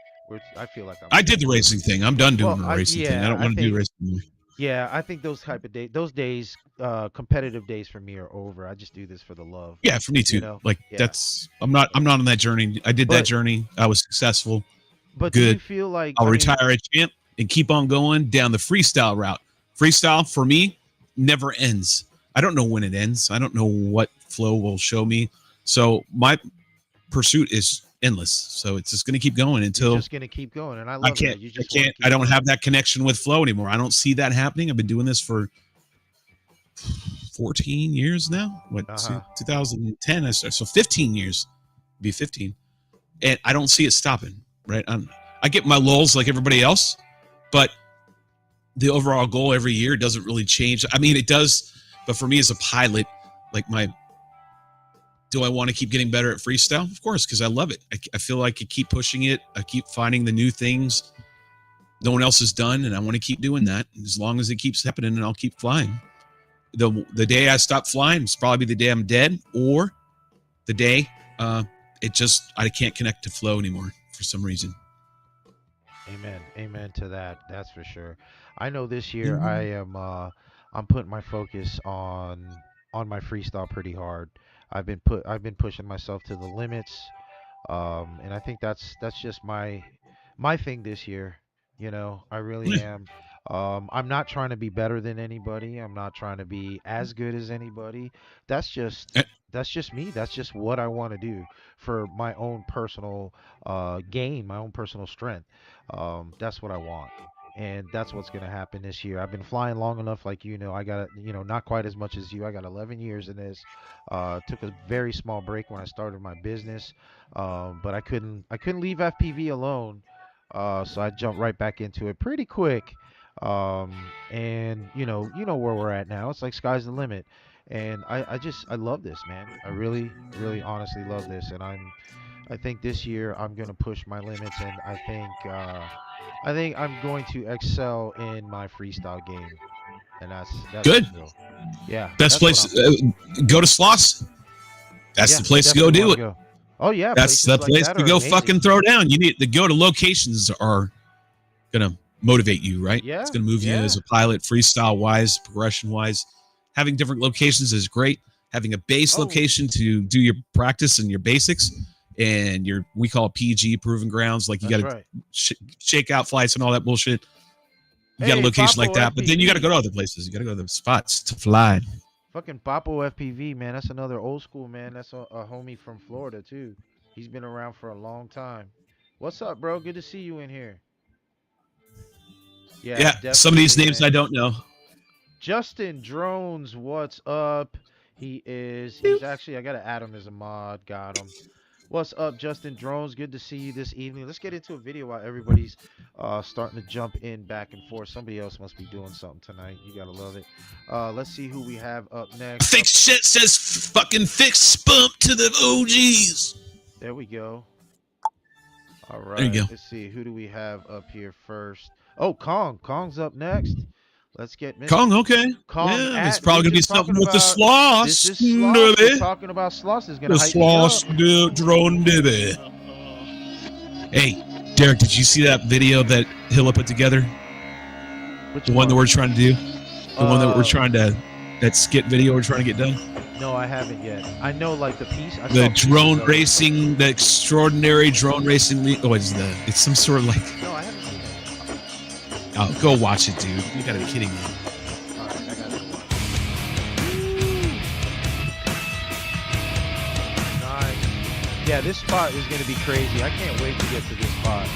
I feel like I did the racing thing. I'm done doing the racing thing. I don't want to do racing. Yeah, I think those type of days, competitive days for me are over. I just do this for the love. Yeah, for me too. That's I'm not on that journey. I did that journey. I was successful. But good. Do you feel like I'll retire a champ and keep on going down the freestyle route? Freestyle for me never ends. I don't know when it ends. I don't know what flow will show me. So my pursuit is endless. So it's just going to keep going until you're just going to keep going. And I love that. I don't have that connection with flow anymore. I don't see that happening. I've been doing this for 14 years now. 2010. So 15 years. Be 15. And I don't see it stopping. Right. I get my lulls like everybody else, but the overall goal every year doesn't really change. I mean, it does, but for me as a pilot, like do I want to keep getting better at freestyle? Of course, because I love it. I feel like I keep pushing it. I keep finding the new things no one else has done, and I want to keep doing that. As long as it keeps happening, and I'll keep flying. The day I stop flying is probably the day I'm dead, or the day I can't connect to flow anymore for some reason. Amen to that. That's for sure. I know this year I'm putting my focus on my freestyle pretty hard. I've been pushing myself to the limits, and I think that's just my thing this year. I really am. I'm not trying to be better than anybody. I'm not trying to be as good as anybody. That's just me. That's just what I want to do for my own personal gain, my own personal strength. That's what I want. And that's what's going to happen this year. I've been flying long enough, like I got not quite as much as you. I got 11 years in this. Took a very small break when I started my business, but I couldn't leave FPV alone. So I jumped right back into it pretty quick. And you know where we're at now. It's like sky's the limit. And I love this, man. I really, really honestly love this. And I think this year I'm going to push my limits, and I think I'm going to excel in my freestyle game, and that's good. Yeah, best place. Go to Sloss. That's the place to go do it. Oh yeah, That's places the like place that to are go amazing. fucking throw down. You need to go to locations are gonna motivate you, right? Yeah, It's gonna move you yeah. as a pilot, freestyle wise, progression wise. Having different locations is great. Having a base Oh. location to do your practice and your basics, and your we call it PG proving grounds. Like you got That's to right. shake out flights and all that bullshit. You got a Hey, location like Papo that, but then you got to FPV. go to other places. You got to go to the spots to fly. Fucking Papo FPV, man. That's another old school man. That's a homie from Florida too. He's been around for a long time. What's up, bro? Good to see you in here. Yeah, Yeah, some of these definitely, names I man. don't know. Justin Drones, what's up? He's actually, I gotta add him as a mod. Got him. What's up, Justin Drones? Good to see you this evening. Let's get into a video while everybody's starting to jump in back and forth. Somebody else must be doing something tonight. You gotta love it. Let's see who we have up next. Fix shit says fucking fix bump to the OGs. There we go. All right. There you go. Let's see. Who do we have up here first? Oh, Kong. Kong's up next. Let's get Mr. Kong, okay. Kong. Yeah, it's probably gonna be something with the This sloss. is Sloss. We're Dibby. talking about Sloss. Is gonna The hype me sloss up. drone dibby. Hey, Derek, did you see that video that Hilla put together? Which The one that we're trying to do? The one that we're trying to, that skit video we're trying to get done? No, I haven't yet. I know like the piece. I The saw pieces drone of it. racing, the extraordinary drone racing. Oh, it's some sort of like. No, I haven't seen it. Oh, go watch it, dude. You gotta be kidding me. All right, I gotta watch. Nice. Yeah, this spot is gonna be crazy. I can't wait to get to this spot.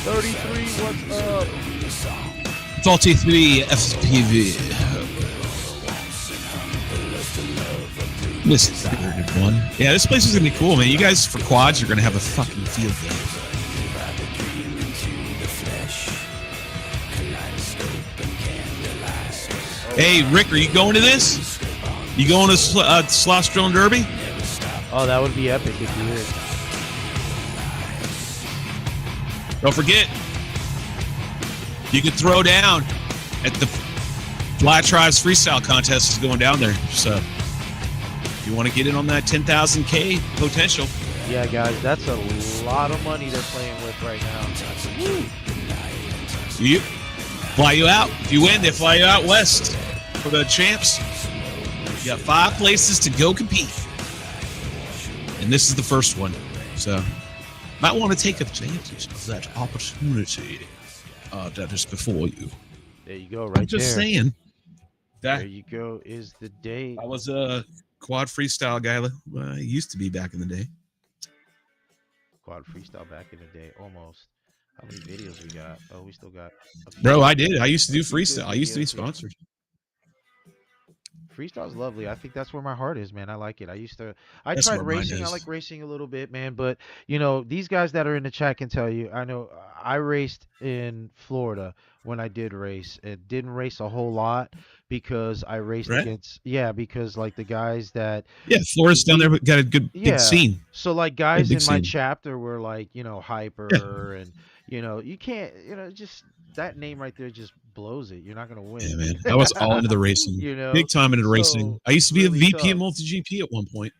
$33, what's up? Faulty 3 FPV. This third one. Yeah, this place is gonna be cool, man. You guys for quads are gonna have a fucking field day. Hey, Rick, are you going to this? You going to Sloss Drone Derby? Oh, that would be epic if you did. Don't forget, you can throw down at the Fly Tribes Freestyle Contest is going down there. So if you want to get in on that 10,000K potential. Yeah, guys, that's a lot of money they're playing with right now. You fly you out. If you win, they fly you out west for the champs. You got 5 places to go compete. And this is the first one. So might want to take advantage of that opportunity that is before you. There you go, right I'm just there. saying. That There you go. Is the date. I was a quad freestyle guy. I used to be back in the day. Quad freestyle back in the day, almost. How many videos we got? Oh, we still got. A few. Bro, I did. I used to do A few good freestyle. I used to be videos, yeah. sponsored. Freestyle's lovely. I think that's where my heart is, man. I like it. I That's tried where mine racing. I is. like racing a little bit, man. But, you know, these guys that are in the chat can tell you, I know I raced in Florida when I did race. It didn't race a whole lot because I raced Right? against, yeah, because like the guys that, Yeah, Florida's down there got a good yeah. big scene. So like guys big in my scene. chapter were like, you know, Hyper and, you know, you can't, you know, just that name right there just blows it. You're not going to win. Yeah, man. I was all into the racing. You know, Big time into racing. so I used to be really a VP tough. at multi-GP at one point.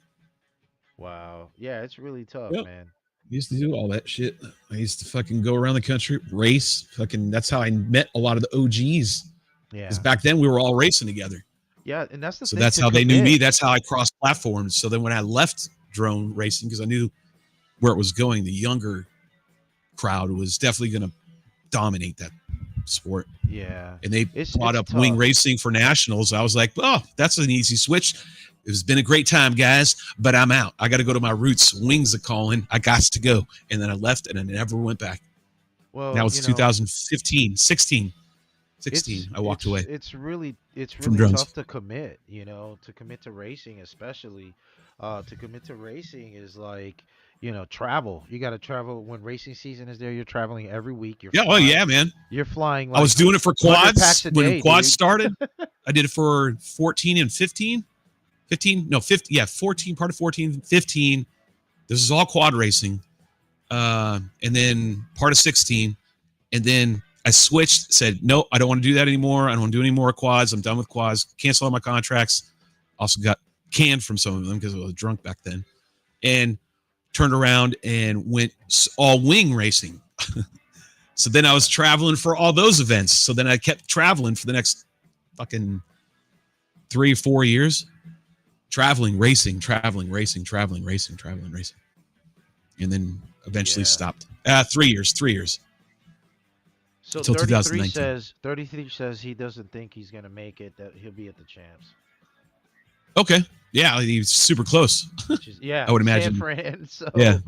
Wow. Yeah, it's really tough, Yep. man. I used to do all that shit. I used to fucking go around the country, race. Fucking, that's how I met a lot of the OGs. Yeah. Because back then we were all racing together. Yeah, and that's the So thing. that's to how they knew commit. me. That's how I crossed platforms. So then when I left drone racing, because I knew where it was going, the younger crowd was definitely going to dominate that sport. Yeah. And they It's brought up tough. wing racing for nationals. I was like, oh, that's an easy switch. It's been a great time, guys, but I'm out. I got to go to my roots. Wings are calling. I got to go. And then I left and I never went back. Well, That was you know, 2015, 16. I walked away. It's really from drones. tough to commit, you know, to commit to racing, especially. To commit to racing is like, you know, travel. You got to travel when racing season is there. You're traveling every week. You're Yeah, oh flying, yeah, man. You're flying. I was like doing it for 100 quads packs a when day, quads dude. started. I did it for 14 and 15. 15, no, 50, yeah, 14, part of 14, 15. This is all quad racing. And then part of 16. And then I switched, said, no, I don't want to do that anymore. I don't want to do any more quads. I'm done with quads. Cancel all my contracts. Also got canned from some of them because I was drunk back then, and turned around and went all wing racing. So then I was traveling for all those events. So then I kept traveling for the next fucking 3-4 years, traveling, racing, and then eventually stopped. 3 years. So Until 33 says he doesn't think he's gonna make it. That he'll be at the champs. Okay. Yeah, he's super close. Yeah, I would imagine. San Fran, so. Yeah.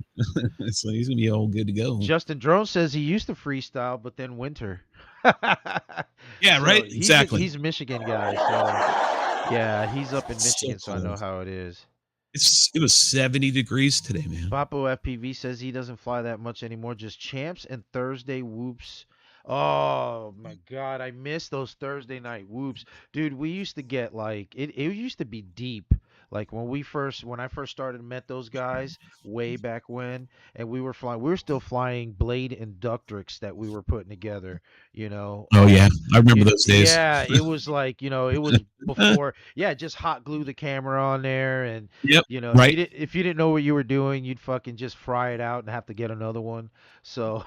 So he's gonna be all good to go. Justin Drone says he used to freestyle, but then winter. Yeah, So right. Exactly. He's a Michigan guy, so yeah, he's up in Michigan, so I know cold. how it is. It was 70 degrees today, man. Papo FPV says he doesn't fly that much anymore, just champs and Thursday whoops. Oh my God, I miss those Thursday night whoops. Dude, we used to get like it used to be deep. Like when I first started met those guys way back when, and we were still flying Blade Inductrix that we were putting together, you know. Oh yeah, I remember those days. Yeah, it was like, it was before, just hot glue the camera on there, and Yep. right. If you didn't know what you were doing, you'd fucking just fry it out and have to get another one. So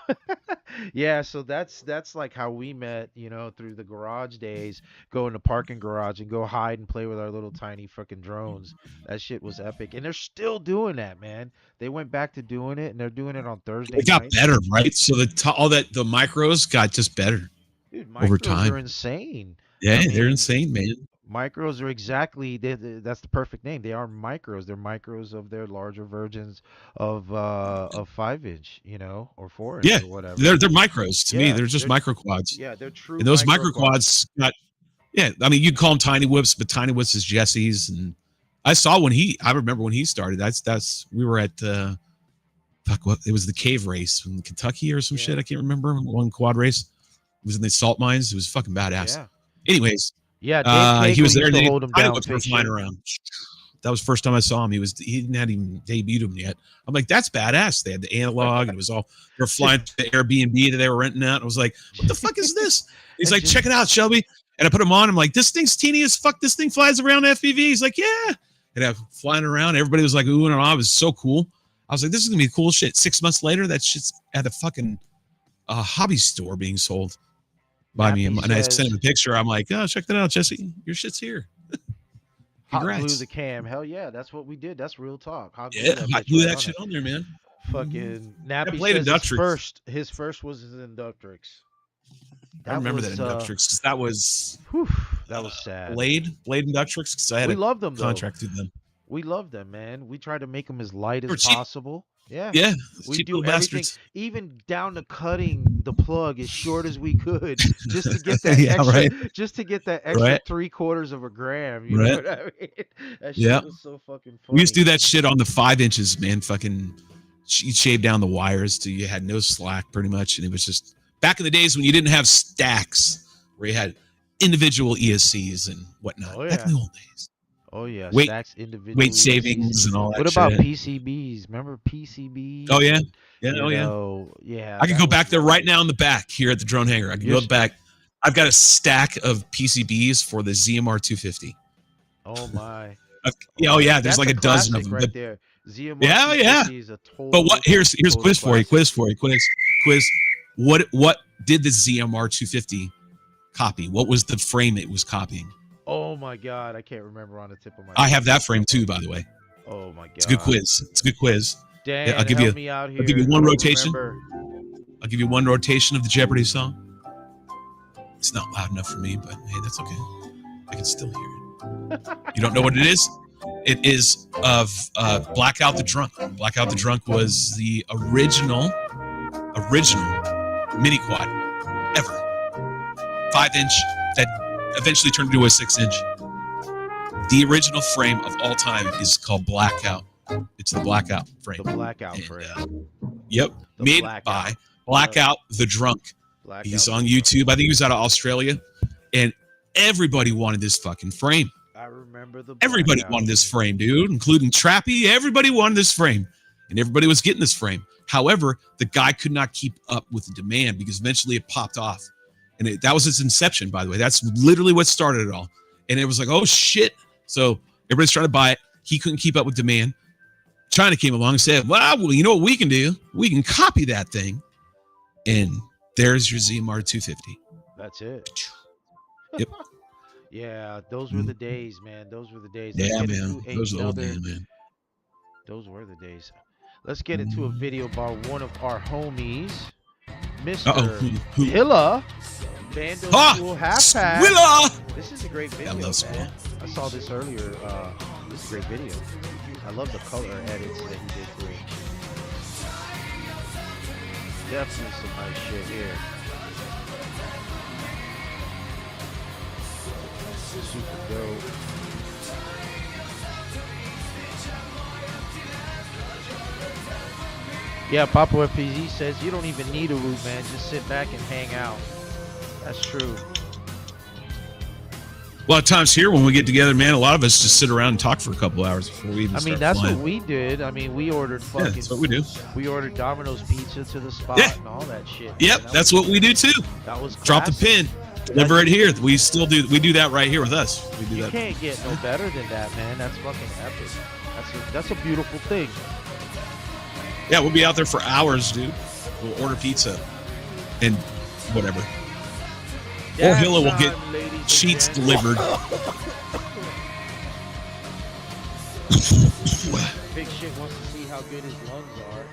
yeah, so that's like how we met, through the garage days, go in the parking garage and go hide and play with our little tiny fucking drones. That shit was epic, and they're still doing that, man. They went back to doing it, and they're doing it on Thursday. It got nights. better, right? So the micros got just better. Dude, over micros time. are insane. Yeah, I mean, they're insane, man. Micros are exactly that's the perfect name. They are micros. They're micros of their larger versions of 5-inch, or 4-inch, Yeah, or whatever. they're micros to me. Yeah, They're just micro quads. Yeah, they're true. And those micro quads. quads got, I mean, you call them tiny whips, but tiny whips is Jesse's. And I saw I remember when he started. We were at it was the cave race in Kentucky or some shit. I can't remember. One quad race. It was in the salt mines. It was fucking badass. Yeah. Anyways, Yeah, he was there. To And hold him tiny down. whips were flying around. That was the first time I saw him. He hadn't even debuted him yet. I'm like, that's badass. They had the analog, and it was all, they're flying to the Airbnb that they were renting out. I was like, what the fuck is this? He's like, check it out, Shelby. And I put him on. I'm like, this thing's teeny as fuck. This thing flies around FPV. He's like, yeah. And I'm flying around. Everybody was like, ooh and ah. It was so cool. I was like, this is gonna be cool shit. 6 months later, that shit's at a fucking hobby store being sold by me. And I sent him a picture. I'm like, oh, check that out, Jesse. Your shit's here. Hot Congrats. glue the cam. Hell yeah, that's what we did. That's real talk. Hot glue Hot glue that shit on there, man. Fucking Nappy Blade says his first was his Inductrix. I remember that Inductrix. That was sad. Blade Inductrix, because I had loved them, contract through them. We love them, man. We try to make them as light as possible. Yeah. Yeah. We do everything, even down to cutting the plug as short as we could, just to get that just to get that extra 3/4 of a gram. You know what I mean? That shit was so fucking funny. We used to do that shit on the 5 inches, man. Fucking, you shave down the wires till you had no slack, pretty much, and it was just back in the days when you didn't have stacks, where you had individual ESCs and whatnot. Oh, yeah. Back in the old days. Oh yeah, stacks, individual weight savings and all that. What about PCBs? Remember PCBs? Oh yeah, yeah. I can go back there right now in the back here at the drone hangar. I can go back. I've got a stack of PCBs for the ZMR 250. Oh my. There's like a dozen of them right there. ZMR 250 is a total. But what? Here's quiz for you. Quiz. What did the ZMR 250 copy? What was the frame it was copying? Oh my God, I can't remember on the tip of my. I have that frame too, by the way. Oh my God, it's a good quiz. It's a good quiz. Dan, I'll give help me out here. I'll give you one rotation. Remember. I'll give you one rotation of the Jeopardy song. It's not loud enough for me, but hey, that's okay. I can still hear it. You don't know what it is? It is of Blackout the Drunk. Blackout the Drunk was the original mini quad ever. 5-inch that eventually turned into a 6-inch. The original frame of all time is called Blackout. It's the Blackout frame. The Blackout frame. Yep. Made by Blackout the Drunk. He's on YouTube. I think he was out of Australia. And everybody wanted this fucking frame. I remember everybody wanted this frame, dude, including Trappy. Everybody wanted this frame. And everybody was getting this frame. However, the guy could not keep up with the demand because eventually it popped off. And that was its inception, by the way. That's literally what started it all. And it was like, oh, shit. So Everybody's trying to buy it. He couldn't keep up with demand. China came along and said, well, you know what we can do? We can copy that thing. And there's your ZMR 250. That's it. Yep. Yeah, those were the days, man. Those were the days. Yeah, Let's get man. into Those are the old another. days, man. Those were the days. Let's get into a video by one of our homies, Mr. Who? Hilla. Bando School Half Pack. Willa! This is a great video, I love school. man. I saw this earlier. This is a great video. I love the color edits that he did to it. Definitely some nice shit here. Super dope. Yeah, Papa FPV says you don't even need a route, man. Just sit back and hang out. That's true. A lot of times here when we get together, man, a lot of us just sit around and talk for a couple hours before we even start that's flying. what we did. I mean, we ordered fucking. Yeah, that's what we do. We ordered Domino's pizza to the spot and all that shit. Yep, man. that's what we do too. That was Drop the classic. pin, deliver it here. We still do. We do that right here with us. We do You that. can't get no better than that, man. That's fucking epic. That's a beautiful thing. Yeah, we'll be out there for hours, dude. We'll order pizza and whatever. Or Hilla will get sheets delivered. Big shit wants to see how good his lungs are.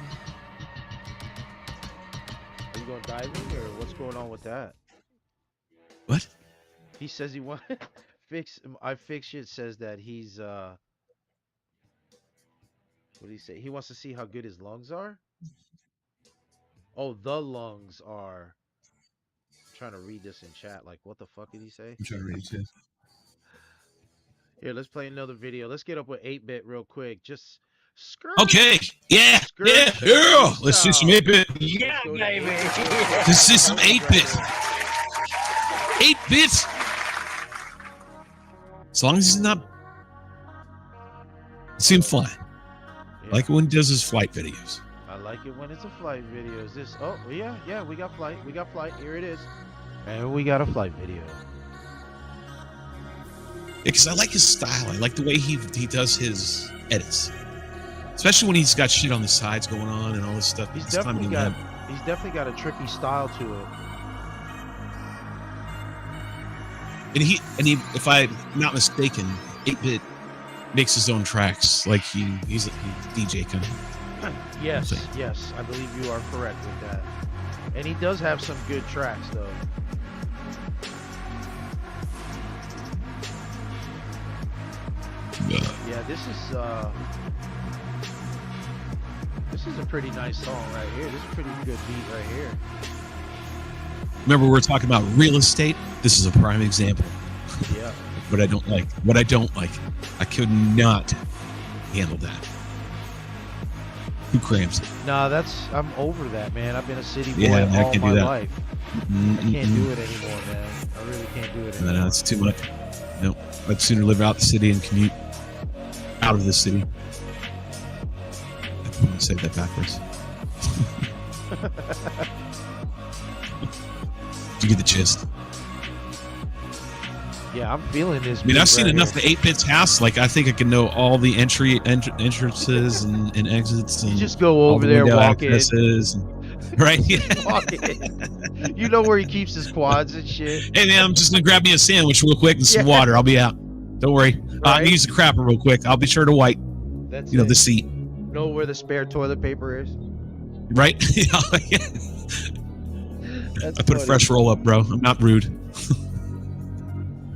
Are you going diving or what's going on with that? What? He says he wants Fix Shit says that he's what did he say? He wants to see how good his lungs are. Oh, the lungs are. I'm trying to read this in chat. Like, what the fuck did he say? I'm trying to read it too. Here, let's play another video. Let's get up with 8-bit real quick. Just skirt. Okay. Yeah. Skirt Yeah. Let's see some 8-bit. Yeah, baby. Let's see some 8-bit. 8-bit. As long as he's not. See him fly. Yeah. I like it when he does his flight videos. I like it when it's a flight video. Is this? Oh, yeah, we got flight. We got flight. Here it is. And we got a flight video. Yeah, because I like his style. I like the way he does his edits. Especially when he's got shit on the sides going on and all this stuff. He's This time definitely he got went- he's definitely got a trippy style to it. And he, if I'm not mistaken, 8-bit makes his own tracks. Like he's a DJ kind of. Yes, yes, I believe you are correct with that. And he does have some good tracks though. Yeah, this is a pretty nice song right here. This is a pretty good beat right here. Remember, we were talking about real estate. This is a prime example. Yeah. What I don't like. I could not handle that. Who cramps? Nah, I'm over that, man. I've been a city boy Yeah, I all can't my do that. life. I can't do it anymore, man. I really can't do it anymore. No, it's too much. No, I'd sooner live out the city and commute out of the city. I want to say that backwards. Do you get the gist? Yeah, I'm feeling this. I mean, beat I've seen right enough here. of 8-bit's house. Like, I think I can know all the entrances and exits. And You just go all over the there, window walk in. accesses and- right? Yeah. Walk in. You know where he keeps his quads and shit. Hey, man, I'm just going to grab me a sandwich real quick and some Yeah. water. I'll be out. Don't worry. Right. Use the crapper real quick. I'll be sure to wipe, That's the it. seat. Know where the spare toilet paper is. Right? That's I put a funny. fresh roll up, bro. I'm not rude.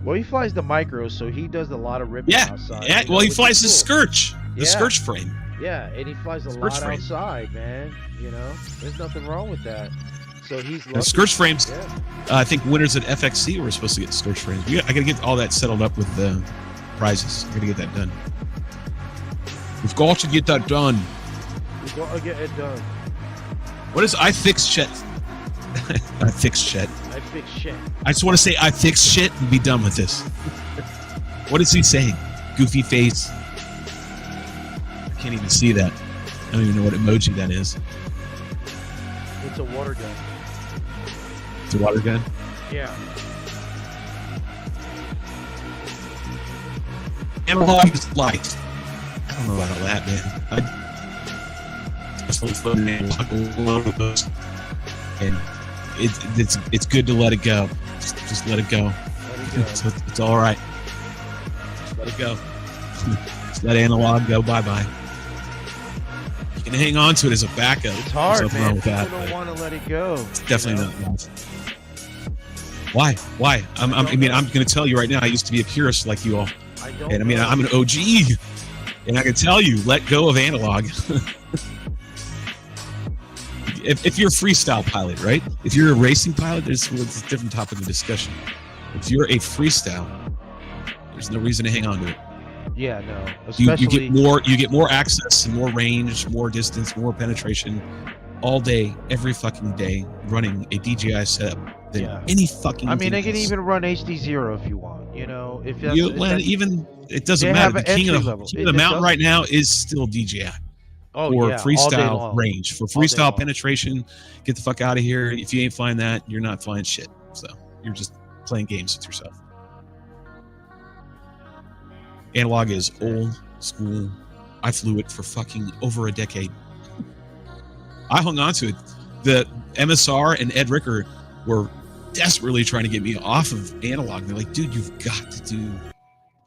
Well, he flies the micros, so he does a lot of ripping Yeah. outside. Yeah. you know, Well, he which flies is his cool. Scourge. The Yeah. Scourge frame. Yeah, and he flies a Scourge lot frame. outside, man. You know, there's nothing wrong with that. So he's The lucky. Scourge frames. Yeah. I think winners at FXC were supposed to get Scourge frames. I got to get all that settled up with the prizes. I got to get that done. We've got to get that done. We gotta get it done. What is I fix shit? I fix shit. I fix shit. I just want to say I fix shit and be done with this. What is he saying? Goofy face. I can't even see that. I don't even know what emoji that is. It's a water gun. It's a water gun. Yeah. Analog is life. I don't know about all that, man. Definitely fun analog along with those. And it's good to let it go. Just let it go. It's all right. Just let it go. Just let analog go. Bye-bye. You can hang on to it as a backup. It's hard, There's nothing man. wrong with that, People don't but want to let it go. it's definitely not nice. Why? I'm going to tell you right now. I used to be a purist like you all, and I mean, I'm an OG, and I can tell you, let go of analog. If you're a freestyle pilot, right? If you're a racing pilot, it's a different topic of discussion. If you're a freestyle, there's no reason to hang on to it. Yeah, no. You Especially get more access and more range, more distance, more penetration all day, every fucking day, running a DJI setup than any fucking. I mean, they can else. even run HD0 if you want. You know, if that's, even it doesn't they matter. have The an king of entry the, level. king of the mountain right now is still DJI. Oh, for yeah, all day freestyle long. range, for All day freestyle long. penetration. Get the fuck out of here. If you ain't flying that, you're not flying shit. So you're just playing games with yourself. Analog is old school. I flew it for fucking over a decade. I hung on to it. The MSR and Ed Ricker were desperately trying to get me off of analog. They're like, dude, you've got to do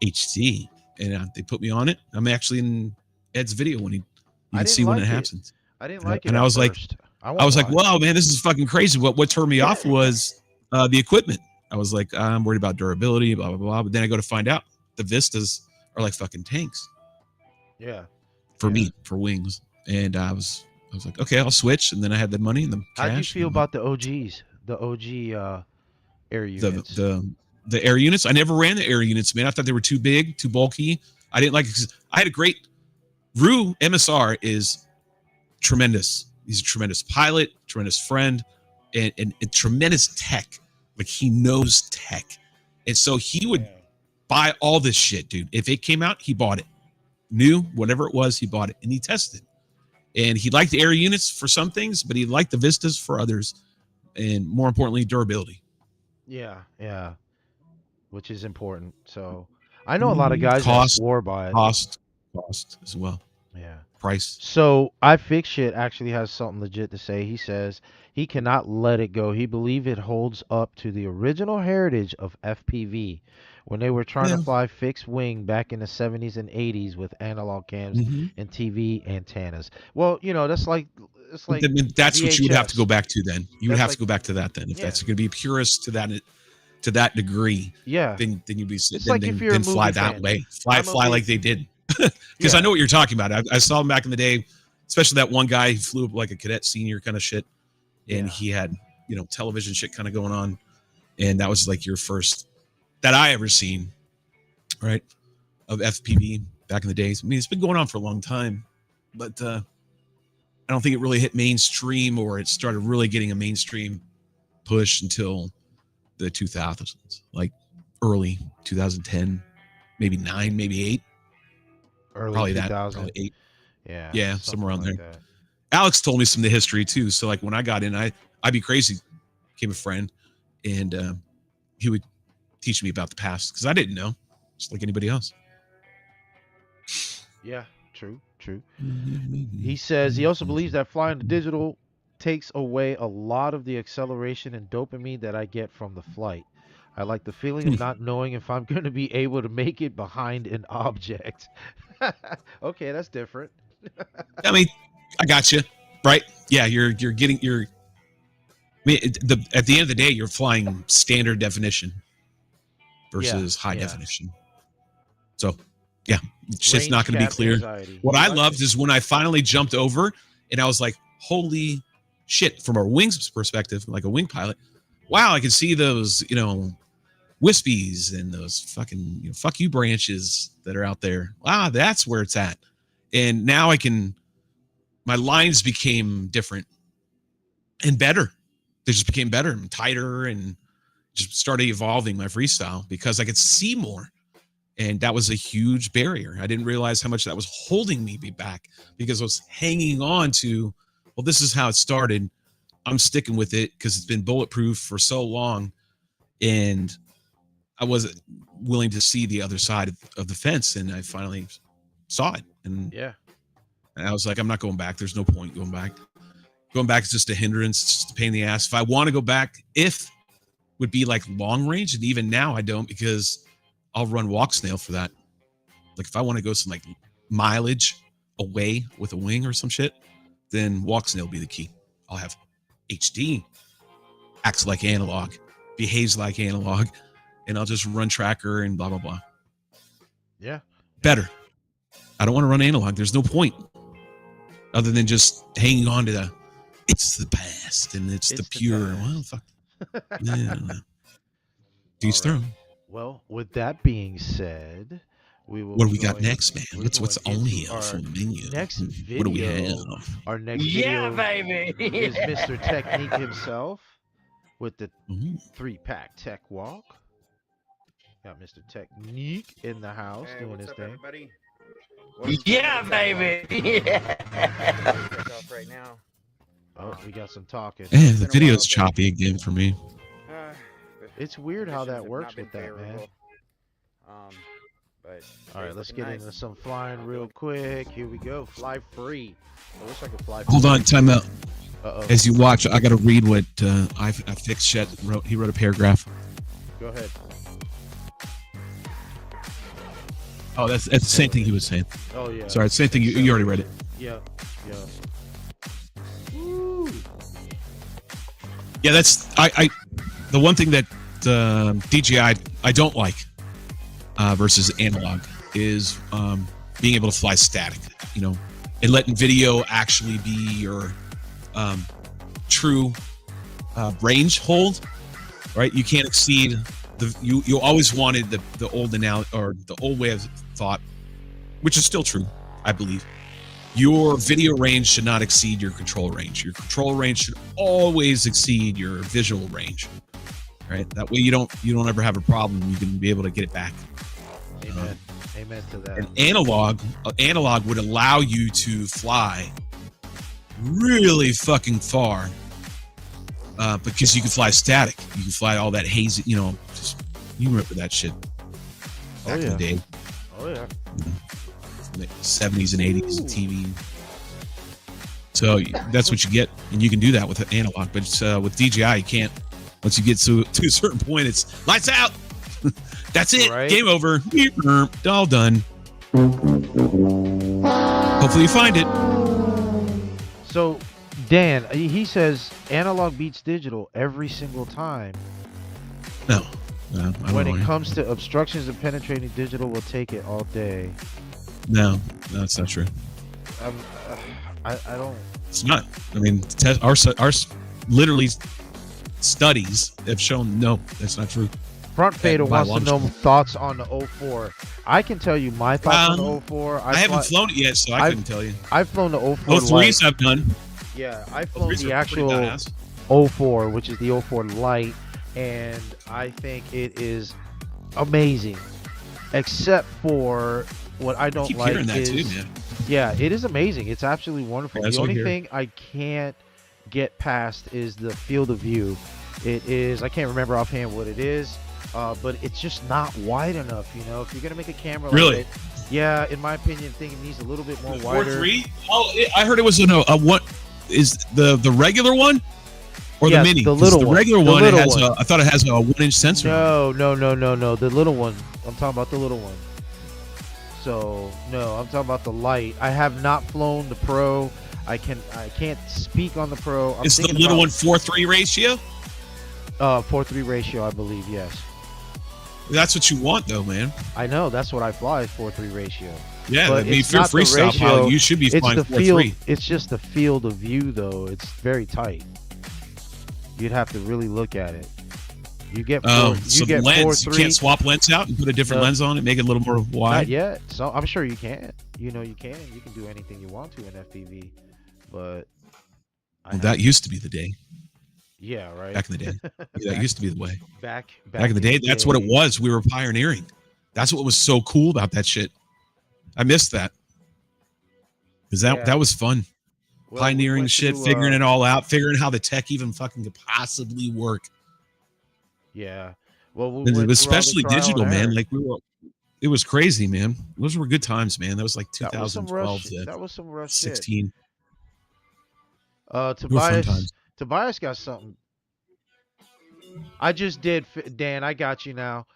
HT. And they put me on it. I'm actually in Ed's video when you can see when it happens. I didn't like it. And I was like, wow, man, this is fucking crazy. What turned me off was the equipment. I was like, I'm worried about durability, blah, blah, blah. But then I go to find out the Vistas are like fucking tanks. Yeah. For me, for wings. And I was like, okay, I'll switch. And then I had the money and the cash. How'd you feel about the OGs? The OG air units? The air units? I never ran the air units, man. I thought they were too big, too bulky. I didn't like it. I had a great Rue MSR is tremendous. He's a tremendous pilot, tremendous friend, and tremendous tech. Like, he knows tech. And so he would buy all this shit, dude. If it came out, he bought it. New, whatever it was, he bought it. And he tested. And he liked the air units for some things, but he liked the Vistas for others. And more importantly, durability. Yeah, yeah. Which is important. So I know a lot of guys that swore by it. Cost as well. Yeah. Price. So I Fix Shit actually has something legit to say. He says he cannot let it go. He believes it holds up to the original heritage of FPV when they were trying to fly fixed wing back in the 70s and 80s with analog cams and TV antennas. Well, you know, that's like that's what you would have to go back to then. You would have to go back to that then. If that's going to be purist to that degree, then you'd be then fly that way. Fly like they did. Because I know what you're talking about. I saw him back in the day, especially that one guy who flew up like a cadet senior kind of shit, and he had television shit kind of going on, and that was like your first that I ever seen, right, of FPV back in the days. I mean, it's been going on for a long time, but I don't think it really hit mainstream, or it started really getting a mainstream push until the 2000s, like early 2010, maybe 9, maybe 8. Early probably 2000. that, probably 8. Yeah, somewhere around like there. that. Alex told me some of the history too. So like when I got in, I'd be crazy, became a friend, and he would teach me about the past because I didn't know, just like anybody else. Yeah, true. He says he also believes that flying the digital takes away a lot of the acceleration and dopamine that I get from the flight. I like the feeling of not knowing if I'm going to be able to make it behind an object. Okay, that's different. I mean, I got you, right? Yeah, you're getting your. I mean, at the end of the day, you're flying standard definition versus high definition. So, yeah, it's just not going to be clear. Anxiety. What I loved is when I finally jumped over, and I was like, "Holy shit!" From a wings perspective, like a wing pilot, wow, I can see those, wispies and those fucking fuck you branches that are out there. Wow, that's where it's at. And now my lines became different and better. They just became better and tighter, and just started evolving my freestyle because I could see more. And that was a huge barrier. I didn't realize how much that was holding me back because I was hanging on to, well, this is how it started. I'm sticking with it because it's been bulletproof for so long. And I wasn't willing to see the other side of the fence, and I finally saw it. And Yeah. I was like, I'm not going back. There's no point going back. Going back is just a hindrance. It's just a pain in the ass. If I want to go back, would be like long range, and even now I don't, because I'll run walk snail for that. Like if I want to go some like mileage away with a wing or some shit, then walk snail will be the key. I'll have HD, acts like analog, behaves like analog, and I'll just run tracker and blah blah blah. Yeah. Better. I don't want to run analog. There's no point other than just hanging on to it's the past and it's the pure. Well, fuck. Yeah. Dude's thrown. Well, with that being said, we will. What do we got next, man? What's on here for the menu? next video? What do we have? Our next Yeah, video baby. is Mr. Technique himself with the 3-pack tech walk. Got Mr. Technique in the house doing his thing. Everybody? Yeah, baby. Yeah. Right now. Oh, we got some talking. Yeah, the video's choppy again for me. It's weird how that works with that, man. But all right, let's get into some flying real quick. Here we go. Fly free. I wish I could fly free. Hold on, time out. Uh-oh. As you watch, I got to read what I fixed. Chet wrote. He wrote a paragraph. Go ahead. Oh, that's the same thing he was saying. Oh yeah. Sorry, same thing. You already read it. Yeah. Yeah. Yeah, that's I. The one thing that DJI I don't like versus analog is being able to fly static. You know, and letting video actually be your true range hold. Right, you can't exceed you always wanted the old or the old way of thought, which is still true, I believe. Your video range should not exceed your control range. Your control range should always exceed your visual range, right? That way you don't ever have a problem. You can be able to get it back. Amen. Amen to that. And analog would allow you to fly really fucking far, because you can fly static. You can fly all that hazy, you remember that shit back in the day. Oh yeah. The 70s and 80s TV. So that's what you get, and you can do that with an analog. But with DJI, you can't. Once you get to a certain point, it's lights out. That's it. Right. Game over. All done. Hopefully you find it. So, Dan, he says analog beats digital every single time. No, I don't When know. it comes to obstructions and penetrating, digital will take it all day. No, that's not true. I don't. It's not. I mean, our literally studies have shown no, that's not true. Front Fader by wants to know thoughts on the 04. I can tell you my thoughts on the 04. I haven't flown it yet, so I couldn't tell you. I've flown the 04 03s I've done. Yeah, I've flown 03s the are pretty actual badass. 04, which is the 04 Lite, and I think it is amazing. Except for what I don't keep like hearing that is, too, man. yeah, it is amazing. It's absolutely wonderful. Yeah, that's the what only I hear. thing I can't get past is the field of view. It is, I can't remember offhand what it is, but it's just not wide enough. You know, if you're gonna make a camera, Really? like it, yeah, in my opinion, I think it needs a little bit more wider. 4.3? Oh, I heard it was a what is the regular one or Yeah, the mini? the 'Cause little the one. regular The one. little It has one. I thought it has a 1-inch sensor. No, the little one. I'm talking about the little one. So no, I'm talking about the Lite. I have not flown the Pro. I can't speak on the Pro. I'm Is the thinking little about, one 4:3 ratio? 4:3 ratio, I believe. Yes, That's what you want, though, man. I know that's what I fly is 4:3 ratio. Yeah, But I mean, it's if you're a not the freestyle ratio, pilot, you should be it's flying the 4.3. field. It's just the field of view, though. It's very tight. You'd have to really look at it. You get some lens. You 4.3. can't swap lens out and put a different lens on it, make it a little more Not wide. yet. So I'm sure you can. You know you can. You can do anything you want to in FPV, but Well, that used to be the day. yeah, right. Back in the day, yeah, that used to be the way. Back Back in the day, that's what it was. We were pioneering. That's what was so cool about that shit. I missed that because that was fun. Well, we Pioneering went shit, to, figuring it all out, figuring how the tech even fucking could possibly work. Yeah. Well, we And went through all the especially trial digital, and man. error. Like it was crazy, man. Those were good times, man. That was like That was some rough. 2012 to That was some rough shit. 16. They were fun times. Tobias got something. I just did, Dan. I got you now.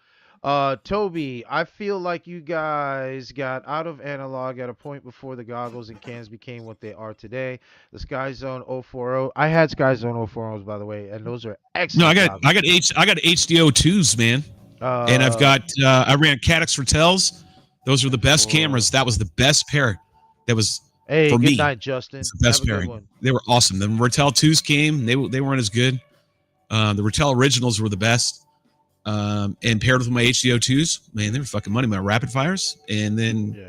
Toby, I feel like you guys got out of analog at a point before the goggles and cans became what they are today. The Sky Zone 040. I had Sky Zone 040s, by the way, and those are excellent. No, I goggles. got HDO2s, man. And I've got I ran Caddx Ratels. Those were the best cameras. That was the best pair. That was Hey, for good me. night, Justin. It's the best Have a good pairing. one. They were awesome. The Ratel 2s came. They weren't as good. The Ratel originals were the best. And paired with my HDO2s, man, they were fucking money. My rapid fires, and then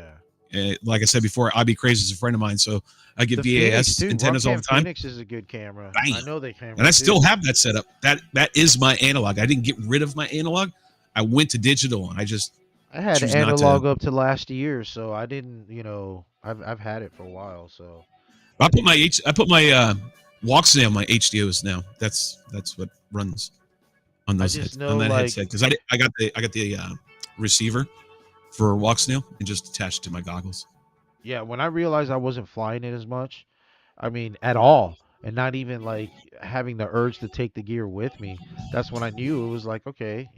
like I said before, IB Crazy is a friend of mine, so I get VAS antennas all the time. Phoenix is a good camera. Bam. I know they camera, and I still have that setup. That is my analog. I didn't get rid of my analog. I went to digital, and I had analog up to last year, so I didn't. I've had it for a while, so I put my walk snail on my HDOs now. That's what runs on those on that headset, because I got the receiver for walk snail and just attached to my goggles. Yeah, when I realized I wasn't flying it as much, I mean at all, and not even like having the urge to take the gear with me, that's when I knew it was like, okay,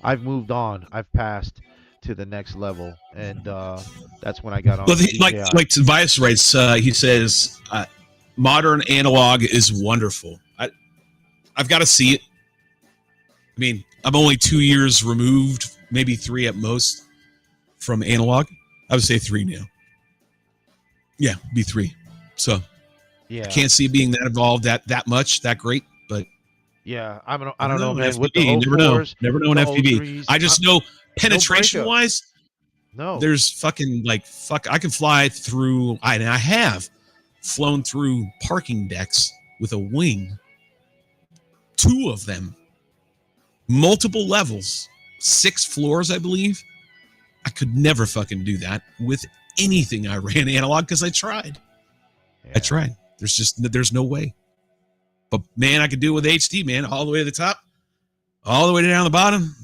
I've moved on, I've passed to the next level, and that's when I got on. Well, like Tobias writes, he says, modern analog is wonderful. I've got to see it. I mean, I'm only 2 years removed, maybe 3 at most, from analog. I would say 3 now. Yeah, be 3. So yeah, I can't see it being that involved, that much, that great. But yeah, I don't know, man. FPV, With the never know an FPV. I just know penetration wise. No, there's fucking I can fly through. I have flown through parking decks with a wing. 2 of them. Multiple levels, 6 floors, I believe. I could never fucking do that with anything I ran analog because I tried. Yeah. I tried. There's no way. But man, I could do it with HD, man, all the way to the top, all the way down the bottom,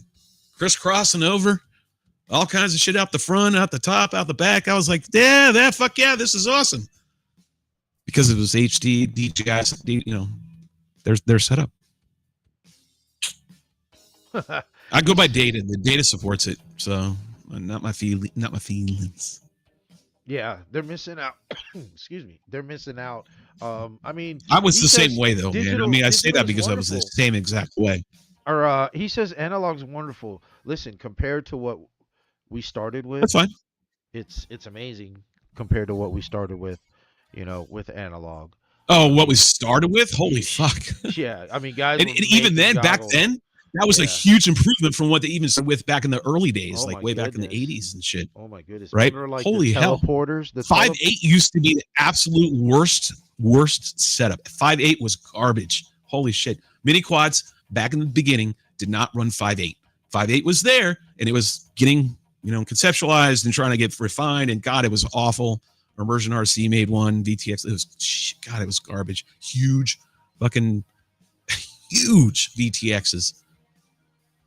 crisscrossing over, all kinds of shit out the front, out the top, out the back. I was like, yeah, fuck yeah, this is awesome. Because it was HD, DJI, they're set up. I go by data. The data supports it, so not my feelings. Yeah, they're missing out. Excuse me, they're missing out. I mean, I was the same way though, man. I mean, I say that because I was the same exact way. Or he says analog's wonderful. Listen, compared to what we started with, that's fine. It's amazing compared to what we started with, with analog. Oh, what we started with? Holy fuck! Yeah, I mean, guys, and even then, back then. That was a huge improvement from what they even started with back in the early days, way back in the 80s and shit. Oh my goodness! Right? Like holy hell! Teleporters. The 5.8 used to be the absolute worst setup. 5.8 was garbage. Holy shit! Mini quads back in the beginning did not run 5.8. 5.8 was there, and it was getting conceptualized and trying to get refined. And God, it was awful. Immersion RC made one. VTX. It was garbage. Huge VTXs.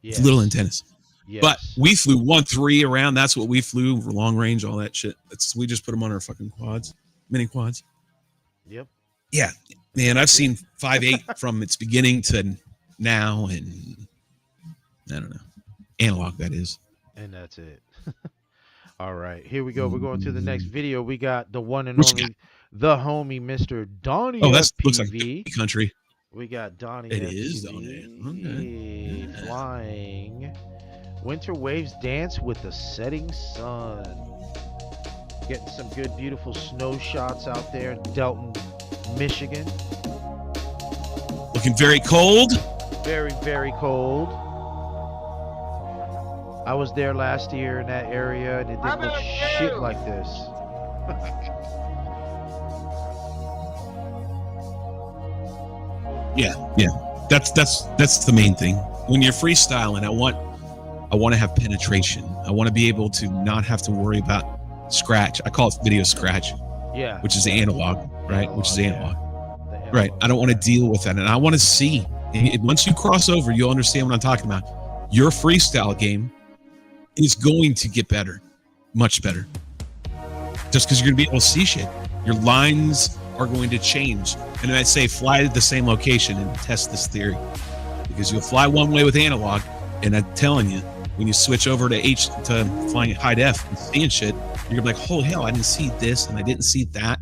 Yes. Little antennas. Yes. But we flew 1.3 around. That's what we flew, long range, all that shit. We just put them on our fucking quads, mini quads. Yep. Yeah, man, I've seen 5.8 from its beginning to now, and I don't know, analog that is. And that's it. All right, here we go. We're going to the next video. We got the one and only, the homie, Mr. Donnie. Oh, that looks like country. We got Donnie. It is Donnie. Okay. Flying. Winter waves dance with the setting sun. Getting some good, beautiful snow shots out there in Delton, Michigan. Looking very cold. Very, very cold. I was there last year in that area, and it didn't look shit like this. Yeah. That's the main thing. When you're freestyling, I want to have penetration. I want to be able to not have to worry about scratch. I call it video scratch. Yeah. Which is analog, right? Which is analog. Right. I don't want to deal with that, and I want to see. Once you cross over, you'll understand what I'm talking about. your freestyle game is going to get better, much better. Just because you're going to be able to see shit. Your lines are going to change. And I say fly to the same location and test this theory. Because you'll fly one way with analog, and I'm telling you, when you switch over to flying high def and seeing shit, you're gonna be like, holy hell, I didn't see this and I didn't see that.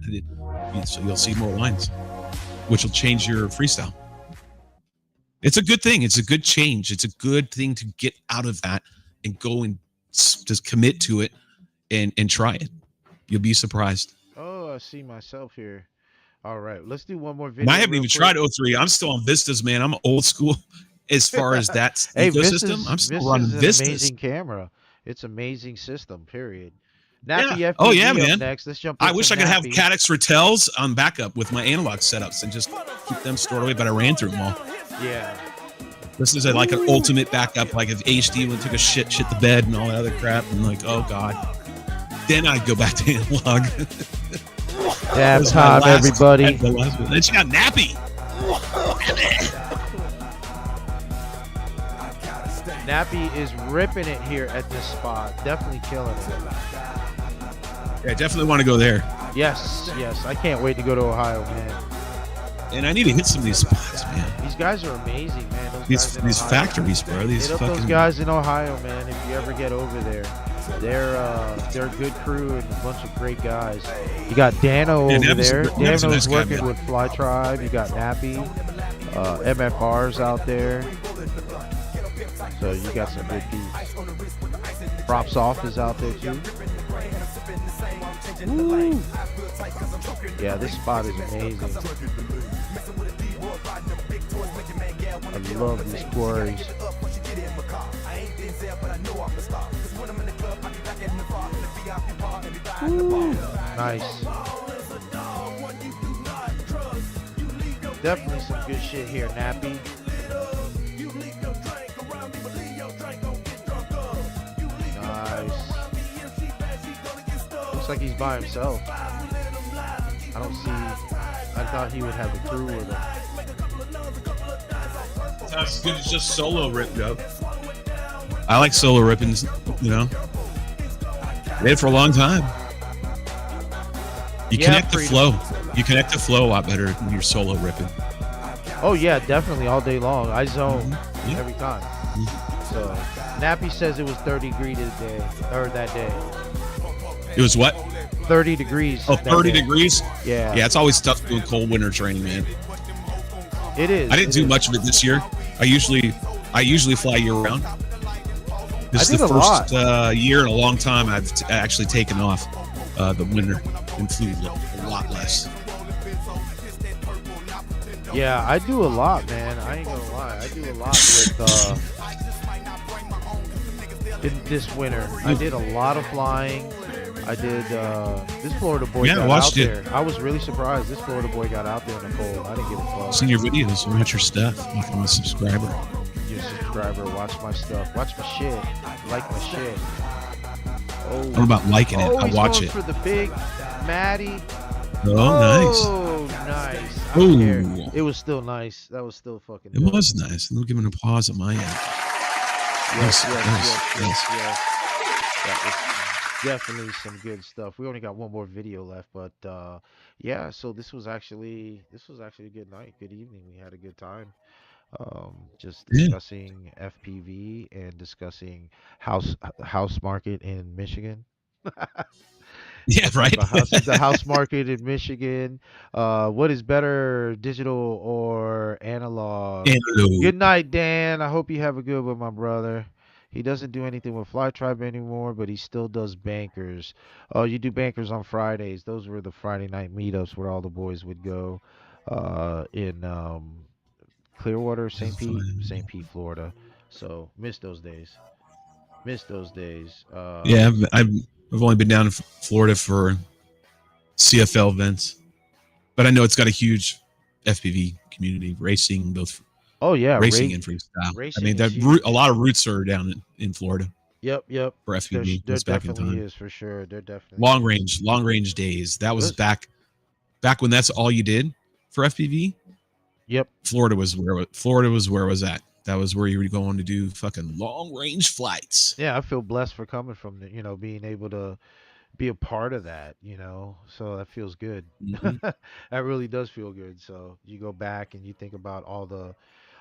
So you'll see more lines, which will change your freestyle. It's a good thing. It's a good change. It's a good thing to get out of that and go and just commit to it and try it. You'll be surprised. Oh, I see myself here. All right, let's do one more video. And I haven't even tried O3. I'm still on Vistas, man. I'm old school as far as that hey, ecosystem. I'm still running Vistas. Vistas. Amazing camera. It's amazing system. Period. Nappy Yeah. FPV Oh yeah, up man. Next, let's jump. I into wish I could have Nappy. Caddx Ratels on backup with my analog setups and just keep them stored away. But I ran through them all. Yeah. This is like an ultimate backup. Like if HD went took a shit the bed and all that other crap, and like, oh god, then I'd go back to analog. Dab time, everybody. Then she got Nappy. Nappy is ripping it here at this spot. Definitely killing it. Yeah, I definitely want to go there. Yes, yes. I can't wait to go to Ohio, man. And I need to hit some of these spots, man. These guys are amazing, man. These factories, bro. These Hit up fucking those guys in Ohio, man. If you ever get over there, they're a good crew and a bunch of great guys. You got Dano over there. Dano's working with Fly Tribe. You got Nappy, MFR's out there. So you got some good beats. Props Off is out there too. Woo. Yeah, this spot is amazing. I love these quarries. Woo. Nice. Definitely some good shit here, Nappy. Nice. Looks like he's by himself. I don't see. I thought he would have a crew with him. Sounds good as just solo rip, though. I like solo rippings, you know. Did it for a long time. You connect the flow. You connect the flow a lot better when you're solo ripping. Oh yeah, definitely all day long. I zone every time. So Nappy says it was 30 degrees today, or that day. It was what? 30 degrees. Oh, 30 degrees? Yeah. Yeah, it's always tough doing cold winter training, man. It is. I didn't do much of it this year. I usually fly year round. This is the first year in a long time I've actually taken off the winter and flew a lot less. Yeah, I do a lot, man. I ain't gonna lie. I do a lot with in this winter. I did a lot of flying. I did this Florida boy got out there. I was really surprised this Florida boy got out there in the cold. I didn't give a fuck. Seen your videos, watch your stuff. I'm a subscriber. You're a subscriber, watch my stuff. Watch my shit. Like my shit. Oh, I don't know about liking it. I watch it. For the big Maddie. Oh, nice. Oh, it was still nice. That was still fucking. It was nice. I'm giving a pause at my end. Yes. That was definitely some good stuff. We only got one more video left, but yeah. So this was actually a good night, good evening. We had a good time. Just discussing FPV and discussing house market in Michigan. Yeah, right. The house market in Michigan. What is better, digital or analog? Good night, Dan. I hope you have a good one, my brother. He doesn't do anything with Fly Tribe anymore, but he still does bankers. Oh, you do bankers on Fridays. Those were the Friday night meetups where all the boys would go in Clearwater, St. Pete, Florida. So miss those days. Yeah, I've only been down in Florida for CFL events, but I know it's got a huge FPV community, racing, both. Oh yeah, racing and freestyle. I mean, a lot of roots are down in Florida. Yep. For FPV, there back in definitely time. is for sure. There definitely long range days. That was back when that's all you did for FPV. Yep. Florida was where it was at. That was where you were going to do fucking long range flights. Yeah, I feel blessed for coming from being able to be a part of that, So that feels good. Mhm. That really does feel good. So you go back and you think about all the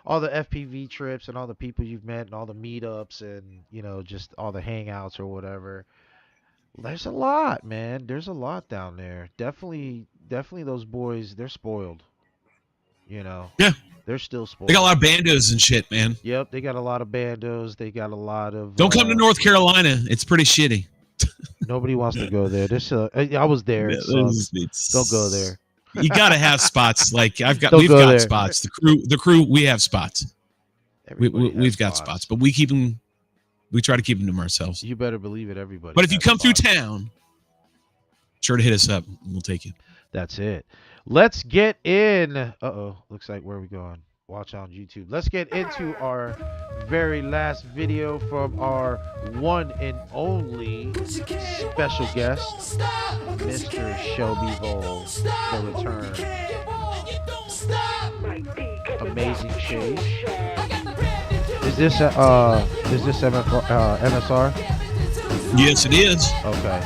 FPV trips and all the people you've met and all the meetups and just all the hangouts or whatever. There's a lot, man. There's a lot down there. Definitely those boys, they're spoiled, you know. Yeah. They're still They got a spoiled. lot of bandos and shit, man. Yep, they got a lot of bandos. They got a lot of Don't come to North Carolina. It's pretty shitty. nobody wants to go there. I was there. It sucks. Don't go there. You gotta have spots. Like Don't we've go got there. spots. The crew, we have spots. Everybody has We've got spots, but we keep them. We try to keep them to ourselves. You better believe it, everybody. But if you has come through spots. town, sure to hit us up. And we'll take you. That's it. Let's get in. Uh-oh. Looks like where are we going? Watch on YouTube. Let's get into our very last video from our one and only special guest, Mr. Shelby Vole, the return. Amazing chase. Is this MSR? Yes, it is. Okay.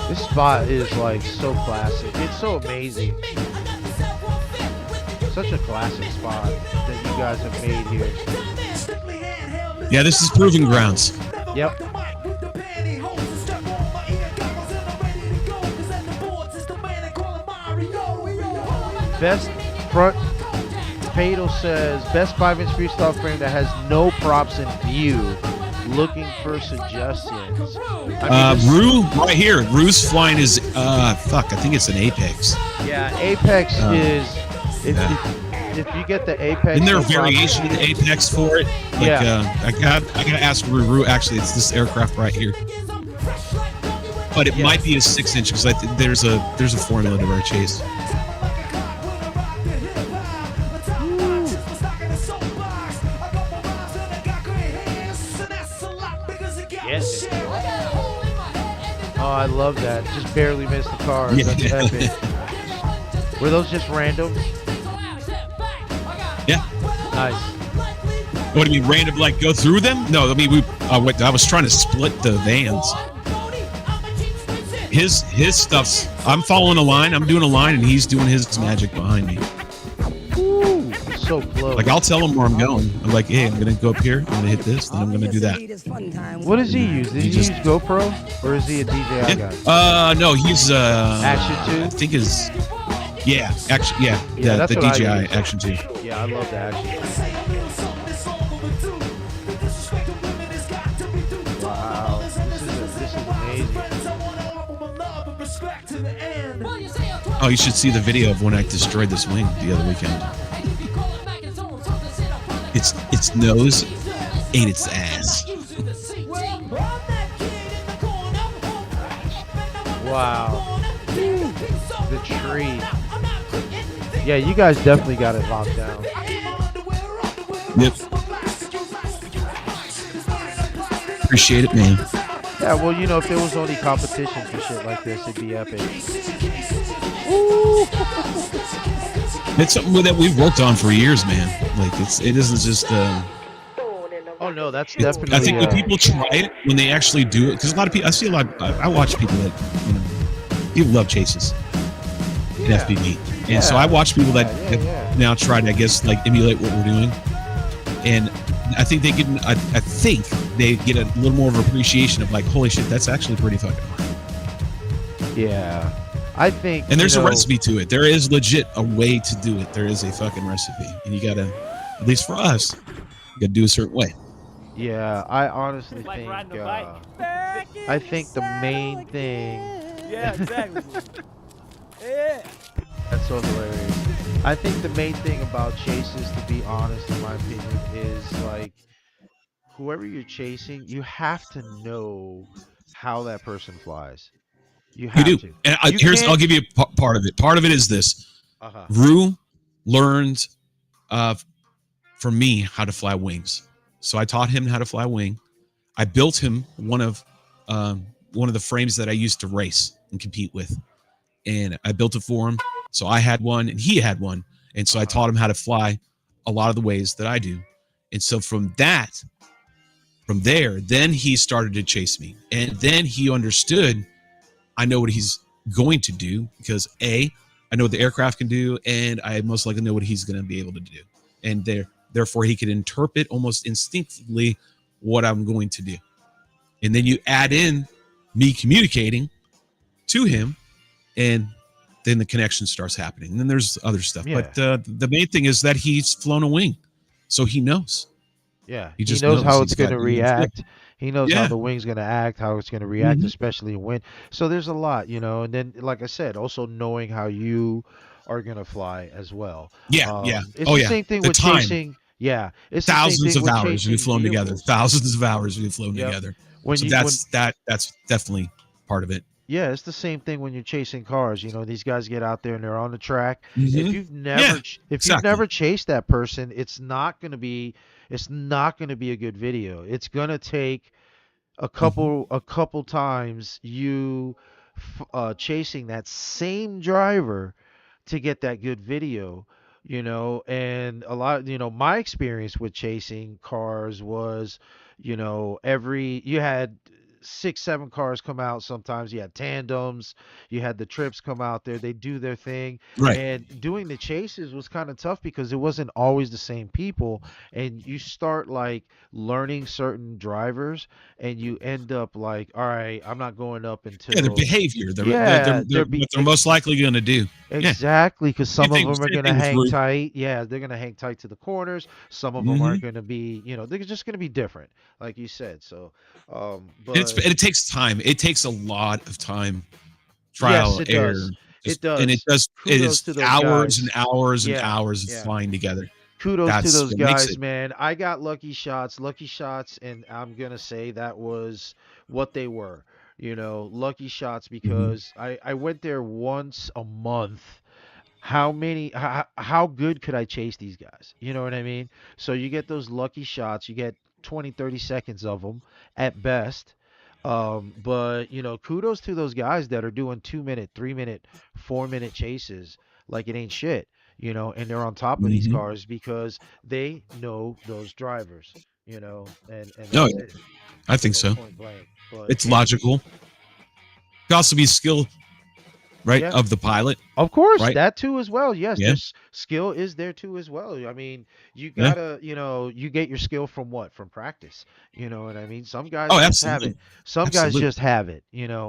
This spot is like so classic. It's so amazing. Such a classic spot that you guys have made here. Yeah, this is proving grounds. Yep. Best front. Fatal says best 5-inch freestyle frame that has no props in view. Looking for suggestions. Rue, right here. Rue's flying is fuck. I think it's an Apex. Yeah, Apex is if you get the Apex. Isn't there a no problem. variation of the Apex for it? Like, Yeah. I gotta ask Rue. Actually, it's this aircraft right here. But it might be a 6-inch because there's a formula to our chase. Yes. Oh, I love that. Just barely missed the car. That's epic. Were those just random? Yeah. Nice. What do you mean, random? Like go through them? No, I mean I was trying to split the vans. His stuff's. I'm following a line. I'm doing a line, and he's doing his magic behind me. Ooh, so close. Like I'll tell him where I'm going. I'm like, hey, I'm gonna go up here. I'm gonna hit this. Then I'm gonna do that. What does he use? Does he use GoPro or is he a DJI guy? No, he's Action 2? I think is. Yeah, action. Yeah, that's the what I DJI use. Action 2. Yeah, I love the Action 2. Wow, this is amazing. Oh, you should see the video of when I destroyed this wing the other weekend. Its nose ate its ass. Wow. The tree. Yeah, you guys definitely got it locked down. Yep. Appreciate it, man. Yeah, well, if there was only competition for shit like this, it'd be epic. It's something that we've worked on for years, man. Like it isn't just. Oh no, that's definitely. I think when people try it, when they actually do it, because a lot of people, I see a lot. I watch people that people love chases in FPV, and so I watch people that have now tried, I guess, like emulate what we're doing, and I think they get. I think they get a little more of appreciation of like, holy shit, that's actually pretty fucking hard. Yeah. I think, and there's a recipe to it. There is legit a way to do it. There is a fucking recipe, and you gotta, at least for us, you gotta do a certain way. Yeah, I honestly think. I think the main thing. Yeah, exactly. Yeah. That's so hilarious. I think the main thing about chases, to be honest, in my opinion, is like whoever you're chasing, you have to know how that person flies. You do. To. And I'll give you part of it. Part of it is this. Rue learned from me how to fly wings. So I taught him how to fly a wing. I built him one of the frames that I used to race and compete with. And I built it for him. So I had one and he had one. And so I taught him how to fly a lot of the ways that I do. And so from there, then he started to chase me. And then he understood I know what he's going to do because I know what the aircraft can do, and I most likely know what he's going to be able to do. And therefore he could interpret almost instinctively what I'm going to do. And then you add in me communicating to him, and then the connection starts happening. And then there's other stuff. Yeah. But the main thing is that he's flown a wing. So he knows. Yeah, He just knows how He's it's going to got- react. He knows how Yeah. the wing's going to act, how it's going to react, Mhm. especially in wind. So there's a lot, and then, like I said, also knowing how you are going to fly as well. Yeah. It's Oh, the yeah. same thing The with time. chasing. Yeah, it's the same Thousands thing of with hours we've chasing flown together. vehicles. Thousands of hours we've flown Yep. together. When So you that's definitely part of it. Yeah, it's the same thing when you're chasing cars. These guys get out there and they're on the track. Mhm. If you've never Yeah, if you've exactly. never chased that person, it's not going to be a good video. It's going to take a couple times you chasing that same driver to get that good video. And a lot, my experience with chasing cars was, you had 6 7 cars come out. Sometimes you had tandems, you had the trips come out there, they do their thing. Right. And doing the chases was kind of tough because it wasn't always the same people, and you start like learning certain drivers, and you end up like, all right, I'm not going up until Yeah, their behavior. Yeah, What they're most likely going to do. Yeah. exactly, because some of Same them are thing going to with hang Ruth. tight. Yeah, they're going to hang tight to the corners. Some of them are going to be, they're just going to be different, like you said. So, but It takes time. It takes a lot of time. yes, Trial, it error. does. Just- It does. And it does. It Kudos is to those hours guys. and hours and Yeah, hours of yeah. flying together. Kudos That's to those what makes guys, it. man. I got lucky shots, and I'm gonna say that was what they were. Lucky shots Mm-hmm. because I went there once a month. How good could I chase these guys? You know what I mean? So you get those lucky shots, you get 20 30 seconds of them at best. But kudos to those guys that are doing 2 minute, 3 minute, 4 minute chases like it ain't shit. And they're on top of these Mhm. cars because they know those drivers. And No, that's it. I think so. Point blank. But It's logical. It could also be skill, right, Yeah. of the pilot. Of course, Right. that too as well. Yes, Yeah. there's skill is there too as well. I mean, you Yeah. gotta, you get your skill from what? From practice. You know what I mean? Some guys Oh, just have absolutely. it. Some guys Absolutely. just have it.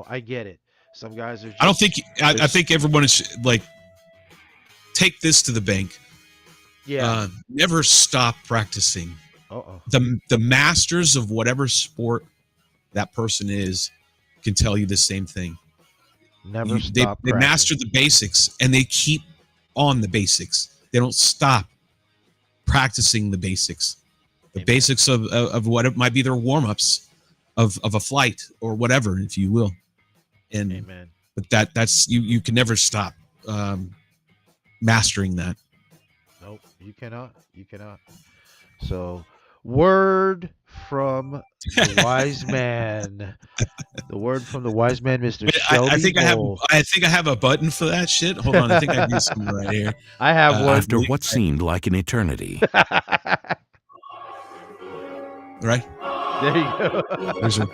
I get it. Some guys are just I don't think. I they're think everyone is like take this to the bank. yeah. Never stop practicing. Uh-oh. The masters of whatever sport that person is can tell you the same thing. Never They stop they practicing. master the basics and they keep on the basics. They don't stop practicing the basics. The Amen. basics of what it might be their warm-ups of a flight or whatever, if you will. And Amen. but that's you can never stop mastering that. Nope, you cannot. You cannot. So, word from the wise man. The word from the wise man, Mr. Wait, Shelby I think Bull. I think I have a button for that shit. Hold on, I think I do something right here. I have one. After what seemed like an eternity, Right? There you go. There's your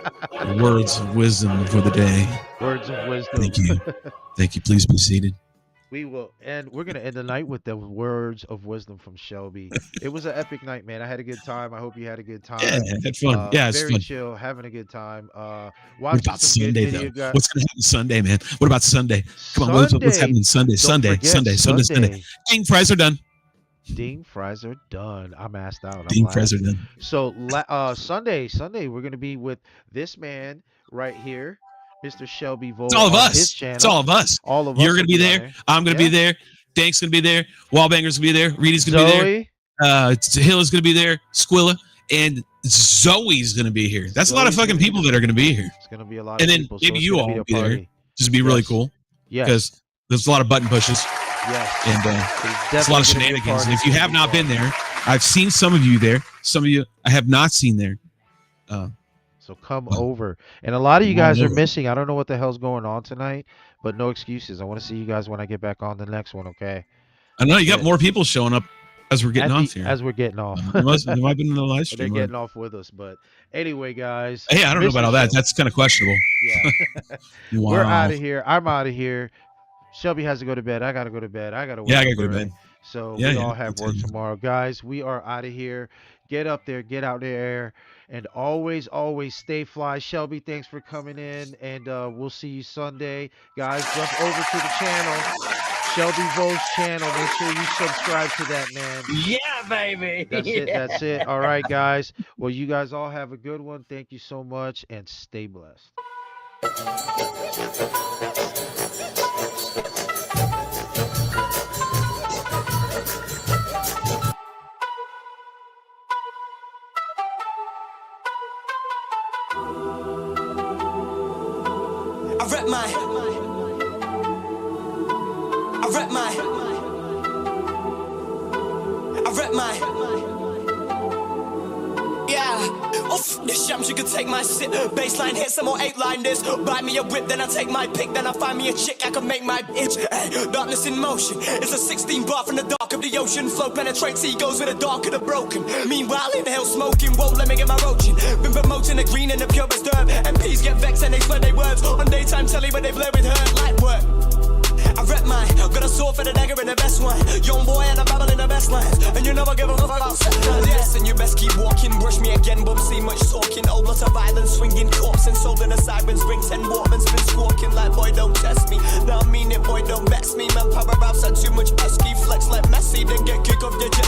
words of wisdom for the day. Words of wisdom. Thank you. Thank you. Please be seated. We will, and we're gonna end the night with the words of wisdom from Shelby. It was an epic night, man. I had a good time. I hope you had a good time. Yeah, had fun. Yeah, it's very fun. chill, having a good time. What Watching about some Sunday good though? video. What's going to happen Sunday, man? What about Sunday? Come on, what's happening Sunday? Don't Sunday. forget Ding, fries are done. Ding, fries are done. I'm asked out. I'm Ding, lying. fries are done. So Sunday, we're gonna be with this man right here, Mr. Shelby Vole. It's all of on us. His channel. It's all of us. All of us. You're going to will be on there. I'm going to be there. Dank's going to be there. Wallbanger's going to be there. Reedy's going to be there. Zoe. Hill is going to be there. Squilla. And Zoe's going to be here. That's a lot of Zoe's fucking gonna be people that are going to be here. It's gonna be a lot And of then people. So maybe it's you gonna all be a will be there. party. Just be really Yes. cool Yes. because there's a lot of button pushes Yes. and It's there's a lot of definitely gonna be a shenanigans. party. And if It's you gonna have be not fun. been there, I've seen some of you there. Some of you I have not seen there. So come Well, over. And a lot of you come on guys are over. missing. I don't know what the hell's going on tonight, but no excuses. I want to see you guys when I get back on the next one. Okay. I know you got more people showing up as we're getting off here. As we're getting off. It might have been in the live They're stream. getting off with us, but anyway, guys. Hey, I don't know about all that. That's kind of questionable. Yeah. Wow. We're out of here. I'm out of here. Shelby has to go to bed. I gotta go to bed. I gotta work. Yeah, I gotta go to bed. So Yeah, we yeah, all have work tomorrow, guys. We are out of here. Get up there, get out there, and always stay fly. Shelby, thanks for coming in, and we'll see you Sunday, guys. Jump over to the channel, Shelby Vo's channel. Make sure you subscribe to that, man. Yeah, baby. That's it. That's it. All right, guys. Well, you guys all have a good one. Thank you so much, and stay blessed. This shams, you can take my sit. Baseline hit some more 8-line this. Buy me a whip, then I take my pick. Then I find me a chick, I can make my itch. Hey, darkness in motion. It's a 16 bar from the dark of the ocean. Flow penetrates egos with the dark of the broken. Meanwhile, in hell smoking, whoa, let me get my roaching. Been promoting the green and the purest herb. MPs get vexed and they slur their words. On daytime telly, but they blur with her light work. I rep mine, got a sword for the dagger and the best one. Young boy and I'm babbling the best lines. And you never give a fuck about sex. Yes, and you best keep walking. Brush me again, bum, see much talking. Old lot of violence, swinging corpse and soul in the sirens. Bring 10 Waterman's been squawking like, boy, don't test me. Now I mean it, boy, don't mess me. Man, power outside too much pesky. Flex like Messi, then get kick off your chest.